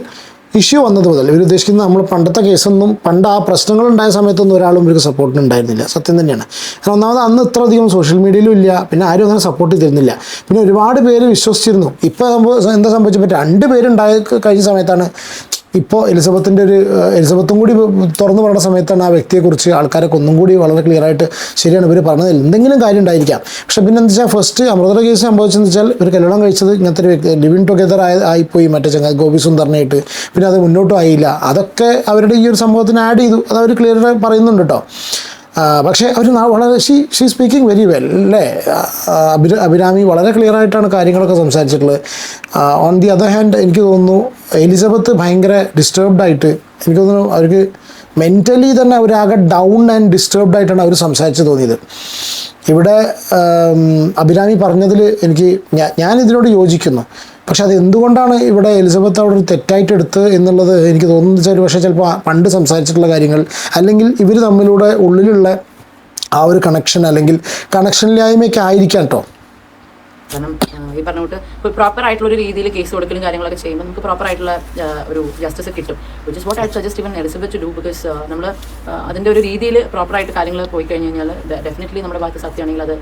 S3: ഇവർ ഉദ്ദേശിക്കുന്നത് നമ്മൾ പണ്ടത്തെ കേസൊന്നും പണ്ട് ആ പ്രശ്നങ്ങളുണ്ടായ സമയത്തൊന്നും ഒരാളും ഇവർക്ക് സപ്പോർട്ടിന് ഉണ്ടായിരുന്നില്ല. സത്യം തന്നെയാണ്. കാരണം ഒന്നാമത് അന്ന് ഇത്ര അധികം സോഷ്യൽ മീഡിയയിലും ഇല്ല, പിന്നെ ആരും അങ്ങനെ സപ്പോർട്ട് ചെയ്തിരുന്നില്ല. പിന്നെ ഒരുപാട് പേര് വിശ്വസിച്ചിരുന്നു. ഇപ്പോൾ എന്താ സംഭവിച്ചപ്പോൾ 2 പേരുണ്ടായ കഴിഞ്ഞ സമയത്താണ് ഇപ്പോൾ എലിസബത്തും കൂടി തുറന്നു പറയുന്ന സമയത്താണ് ആ വ്യക്തിയെക്കുറിച്ച് ആൾക്കാരൊക്കെ ഒന്നും കൂടി വളരെ ക്ലിയർ ആയിട്ട് ശരിയാണ് ഇവർ പറഞ്ഞത്, എന്തെങ്കിലും കാര്യം ഉണ്ടായിരിക്കാം. പക്ഷേ പിന്നെ എന്താ വെച്ചാൽ ഫസ്റ്റ് അമൃതയുടെ കേസ് സംഭവിച്ചതെന്ന് വെച്ചാൽ ഇവർ കല്യാണം കഴിച്ചത് ഇങ്ങനത്തെ ഒരു വ്യക്തി ലിവിങ് ടുഗെദർ ആയിപ്പോയി മറ്റേ ചങ്ങാതി ഗോപി സുന്ദറിനായിട്ട്. പിന്നെ അത് മുന്നോട്ടും ആയില്ല. അതൊക്കെ അവരുടെ ഈ ഒരു സംഭവത്തിന് ആഡ് ചെയ്തു. അത് അവർ ക്ലിയർ പറയുന്നുണ്ട് കേട്ടോ. പക്ഷേ അവർ വളരെ ഷീ സ്പീക്കിംഗ് വെരി വെൽ അല്ലേ. അഭിരാമി വളരെ ക്ലിയർ ആയിട്ടാണ് കാര്യങ്ങളൊക്കെ സംസാരിച്ചിട്ടുള്ളത്. ഓൺ ദി അതർ ഹാൻഡ് എനിക്ക് തോന്നുന്നു എലിസബത്ത് ഭയങ്കര ഡിസ്റ്റർബ്ഡ് ആയിട്ട്, എനിക്ക് തോന്നുന്നു അവർക്ക് മെൻ്റലി തന്നെ അവരാകെ ഡൗൺ ആൻഡ് ഡിസ്റ്റർബ്ഡ് ആയിട്ടാണ് അവർ സംസാരിച്ച് തോന്നിയത്. ഇവിടെ അഭിരാമി പറഞ്ഞതിൽ ഞാൻ ഇതിനോട് യോജിക്കുന്നു. പക്ഷെ അത് എന്തുകൊണ്ടാണ് ഇവിടെ എലിസബത്ത് അവിടെ ഒരു തെറ്റായിട്ട് എടുത്ത് എന്നുള്ളത് എനിക്ക് തോന്നുന്നത് വെച്ചാൽ പക്ഷേ ചിലപ്പോൾ പണ്ട് സംസാരിച്ചിട്ടുള്ള കാര്യങ്ങൾ, അല്ലെങ്കിൽ ഇവർ തമ്മിലൂടെ ഉള്ളിലുള്ള ആ ഒരു കണക്ഷൻ അല്ലെങ്കിൽ കണക്ഷനില്ലായ്മയൊക്കെ ആയിരിക്കാം കേട്ടോ.
S2: കാരണം ഈ പറഞ്ഞിട്ട് ഇപ്പോൾ പ്രോപ്പർ ആയിട്ടുള്ള ഒരു രീതിയിൽ കേസ് കൊടുക്കലും കാര്യങ്ങളൊക്കെ ചെയ്യുമ്പോൾ നമുക്ക് പ്രോപ്പർ ആയിട്ടുള്ള ഒരു ജസ്റ്റിസ് കിട്ടും. Which is what I suggest ഇവൻ എലിസബത്ത് ടു ഡു. ബിക്കോസ് നമ്മൾ അതിൻ്റെ ഒരു രീതിയിൽ പ്രോപ്പറായിട്ട് കാര്യങ്ങൾ പോയി കഴിഞ്ഞ് കഴിഞ്ഞാൽ ഡെഫിനറ്റ്ലി നമ്മുടെ ഭാഗത്ത് സത്യമാണെങ്കിൽ അത്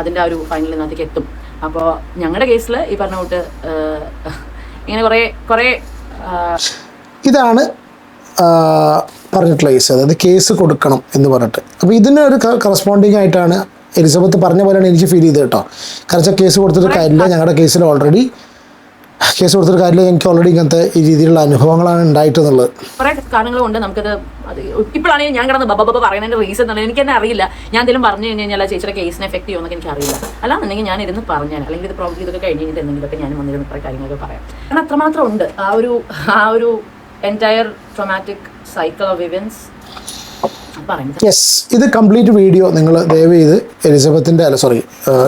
S2: അതിൻ്റെ ആ ഒരു ഫൈനലിനകത്തേക്ക് എത്തും. അപ്പോൾ ഞങ്ങളുടെ കേസിൽ ഈ പറഞ്ഞ കൂട്ട് ഇങ്ങനെ കുറേ
S3: ഇതാണ് പറഞ്ഞിട്ടുള്ള കേസ്, അതായത് കേസ് കൊടുക്കണം എന്ന് പറഞ്ഞിട്ട്. അപ്പോൾ ഇതിനൊരു കറസ്പോണ്ടിങ് ആയിട്ടാണ് എലിസബത്ത് പറഞ്ഞ പോലെയാണ് എനിക്ക് ഫീൽ ചെയ്തത് കേട്ടോ. കാരണം കേസ് കൊടുത്തിട്ട് കാര്യമില്ല, ഞങ്ങളുടെ കേസിൽ ഓൾറെഡി കേസ് കൊടുത്തിട്ട് കാര്യമില്ല, എനിക്ക് ഓൾറെഡി ഇങ്ങനത്തെ ഈ രീതിയിലുള്ള അനുഭവങ്ങളാണ് ഉണ്ടായിട്ടുള്ളത്.
S2: കുറേ കാരണങ്ങൾ കൊണ്ട് നമുക്കത് ഇപ്പോഴാണെങ്കിൽ ഞാൻ കിടന്ന് ബബ പറയുന്നതിൻ്റെ റീസൺ തന്നെ എനിക്ക് തന്നെ അറിയില്ല. ഞാൻ എന്തെങ്കിലും പറഞ്ഞു കഴിഞ്ഞ് കഴിഞ്ഞാൽ ചേച്ചിയുടെ കേസിനെ എഫക്ട് ചെയ്യുമെന്നൊക്കെ എനിക്ക് അറിയില്ല. അല്ലാന്നുണ്ടെങ്കിൽ ഞാൻ ഇരുന്ന് പറഞ്ഞാൽ, അല്ലെങ്കിൽ ഇത് പ്രോബ്ലം ഇതൊക്കെ കഴിഞ്ഞ് കഴിഞ്ഞിട്ട് എന്തെങ്കിലുമൊക്കെ ഞാൻ വന്നിരുന്ന കുറേ കാര്യങ്ങളൊക്കെ പറയാം. കാരണം അത്രമാത്രം ഉണ്ട് ആ ഒരു entire traumatic cycle of events പറയുന്നത്.
S3: യെസ്, ഇത് കംപ്ലീറ്റ് വീഡിയോ നിങ്ങൾ ദയവ് ചെയ്ത് എലിസബത്തിൻ്റെ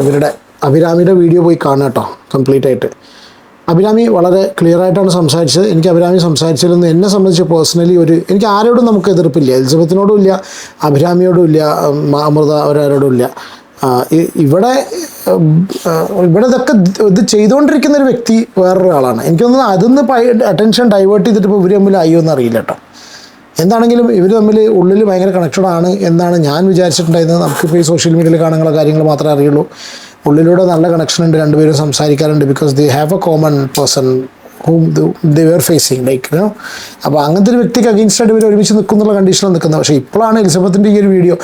S3: ഇവരുടെ അഭിരാമിയുടെ വീഡിയോ പോയി കാണുക കേട്ടോ, കംപ്ലീറ്റ് ആയിട്ട്. അഭിരാമി വളരെ ക്ലിയർ ആയിട്ടാണ് സംസാരിച്ചത്. എനിക്ക് അഭിരാമി സംസാരിച്ചതിലൊന്നും എന്നെ സംബന്ധിച്ച് പേഴ്സണലി എനിക്ക് ആരോടും നമുക്ക് എതിർപ്പില്ല, എലിസബത്തിനോടും ഇല്ല, അഭിരാമിയോടും ഇല്ല, അമൃത അവരാരോടും ഇല്ല. ഇവിടെ ഇതൊക്കെ ഇത് ചെയ്തുകൊണ്ടിരിക്കുന്ന ഒരു വ്യക്തി വേറൊരാളാണ്. എനിക്കൊന്നും അതൊന്ന് അറ്റൻഷൻ ഡൈവേർട്ട് ചെയ്തിട്ട് ഇപ്പോൾ ഇവർ തമ്മിൽ അയ്യോ എന്ന് അറിയില്ല കേട്ടോ. എന്താണെങ്കിലും ഇവർ തമ്മിൽ ഉള്ളിൽ ഭയങ്കര കണക്റ്റഡ് ആണ് എന്നാണ് ഞാൻ വിചാരിച്ചിട്ടുണ്ടായിരുന്നത്. നമുക്കിപ്പോൾ ഈ സോഷ്യൽ മീഡിയയിൽ കാണുന്ന കാര്യങ്ങൾ മാത്രമേ അറിയുള്ളൂ. ഉള്ളിലൂടെ നല്ല കണക്ഷൻ ഉണ്ട്, രണ്ടുപേരും സംസാരിക്കാറുണ്ട്. Because they have A common person whom they were facing, like, you know. അപ്പോൾ അങ്ങനത്തെ ഒരു വ്യക്തിക്ക് അഗെയിൻസ്റ്റായിട്ട് ഇവർ ഒരുമിച്ച് നിൽക്കുന്നുള്ള കണ്ടീഷനിൽ നിൽക്കുന്നത്. പക്ഷേ ഇപ്പോഴാണ് എലിസബത്തിൻ്റെ ഈ ഒരു വീഡിയോ,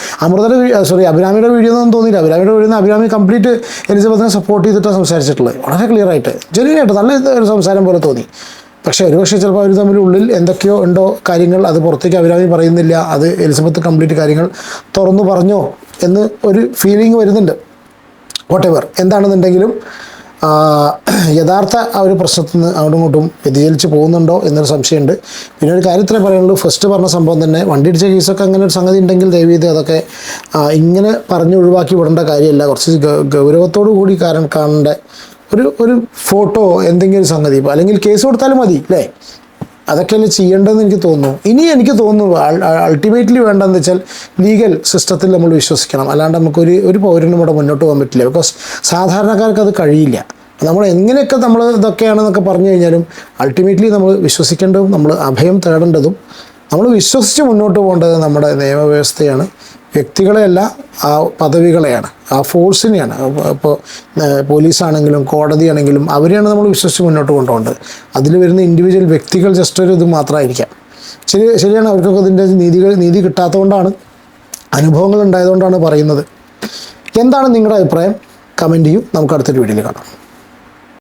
S3: അഭിരാമിയുടെ വീഡിയോ ഒന്നും തോന്നിയില്ല. അഭിരാമിയുടെ വീഡിയോ അഭിരാമി കംപ്ലീറ്റ് എലിസബത്തിനെ സപ്പോർട്ട് ചെയ്തിട്ടാണ് സംസാരിച്ചിട്ടുള്ളത്. വളരെ ക്ലിയർ ആയിട്ട്, ജെന്യുയിനായിട്ട് നല്ല ഒരു സംസാരം പോലെ തോന്നി. പക്ഷേ ഒരുപക്ഷെ ചിലപ്പോൾ അവർ തമ്മിൽ ഉള്ളിൽ എന്തൊക്കെയോ ഉണ്ടോ കാര്യങ്ങൾ, അത് പുറത്തേക്ക് അഭിരാമി പറയുന്നില്ല, അത് എലിസബത്ത് കംപ്ലീറ്റ് കാര്യങ്ങൾ തുറന്നു പറഞ്ഞോ എന്ന് ഒരു ഫീലിംഗ് വരുന്നുണ്ട്. വോട്ടെവർ എന്താണെന്നുണ്ടെങ്കിലും യഥാർത്ഥ ആ ഒരു പ്രശ്നത്തിൽ നിന്ന് അങ്ങോട്ടും ഇങ്ങോട്ടും വ്യതിചലിച്ച് പോകുന്നുണ്ടോ എന്നൊരു സംശയമുണ്ട്. പിന്നെ ഒരു കാര്യത്തിലേ പറയുള്ളൂ, ഫസ്റ്റ് പറഞ്ഞ സംഭവം തന്നെ, വണ്ടി ഇടിച്ച കേസൊക്കെ അങ്ങനെ ഒരു സംഗതി ഉണ്ടെങ്കിൽ ദയവ് ചെയ്ത് അതൊക്കെ ഇങ്ങനെ പറഞ്ഞ് ഒഴിവാക്കി വിടേണ്ട കാര്യമല്ല. കുറച്ച് ഗൗരവത്തോടു കൂടി കാണേണ്ട ഒരു ഫോട്ടോ എന്തെങ്കിലും സംഗതി, അല്ലെങ്കിൽ കേസ് കൊടുത്താലും മതി അല്ലേ, അതൊക്കെയല്ലേ ചെയ്യേണ്ടതെന്ന് എനിക്ക് തോന്നുന്നു. ഇനി എനിക്ക് തോന്നുന്നു അൾട്ടിമേറ്റ്ലി വേണ്ടതെന്ന് വെച്ചാൽ ലീഗൽ സിസ്റ്റത്തിൽ നമ്മൾ വിശ്വസിക്കണം. അല്ലാണ്ട് നമുക്കൊരു പൗരനും ഇവിടെ മുന്നോട്ട് പോകാൻ പറ്റില്ല. ബിക്കോസ് സാധാരണക്കാർക്ക് അത് കഴിയില്ല. നമ്മൾ എങ്ങനെയൊക്കെ നമ്മൾ ഇതൊക്കെയാണെന്നൊക്കെ പറഞ്ഞു കഴിഞ്ഞാലും അൾട്ടിമേറ്റ്ലി നമ്മൾ വിശ്വസിക്കേണ്ടതും നമ്മൾ അഭയം തേടേണ്ടതും നമ്മൾ വിശ്വസിച്ച് മുന്നോട്ട് പോകേണ്ടത് നമ്മുടെ നിയമവ്യവസ്ഥയാണ്, വ്യക്തികളെയല്ല, ആ പദവികളെയാണ്, ആ ഫോഴ്സിനെയാണ്. ഇപ്പോൾ പോലീസാണെങ്കിലും കോടതിയാണെങ്കിലും അവരെയാണ് നമ്മൾ വിശ്വസിച്ച് മുന്നോട്ട് കൊണ്ടുപോകേണ്ടത്. അതിൽ വരുന്ന ഇൻഡിവിജ്വൽ വ്യക്തികൾ ജസ്റ്റ് ഒരു ഇത് മാത്രമായിരിക്കാം. ശരിയാണ്, അവർക്കൊക്കെ ഇതിൻ്റെ നീതി കിട്ടാത്തതുകൊണ്ടാണ്, അനുഭവങ്ങൾ ഉണ്ടായതുകൊണ്ടാണ് പറയുന്നത്. എന്താണ് നിങ്ങളുടെ അഭിപ്രായം? കമൻറ്റ് ചെയ്യും. നമുക്ക് അടുത്തൊരു വീഡിയോയിൽ കാണാം.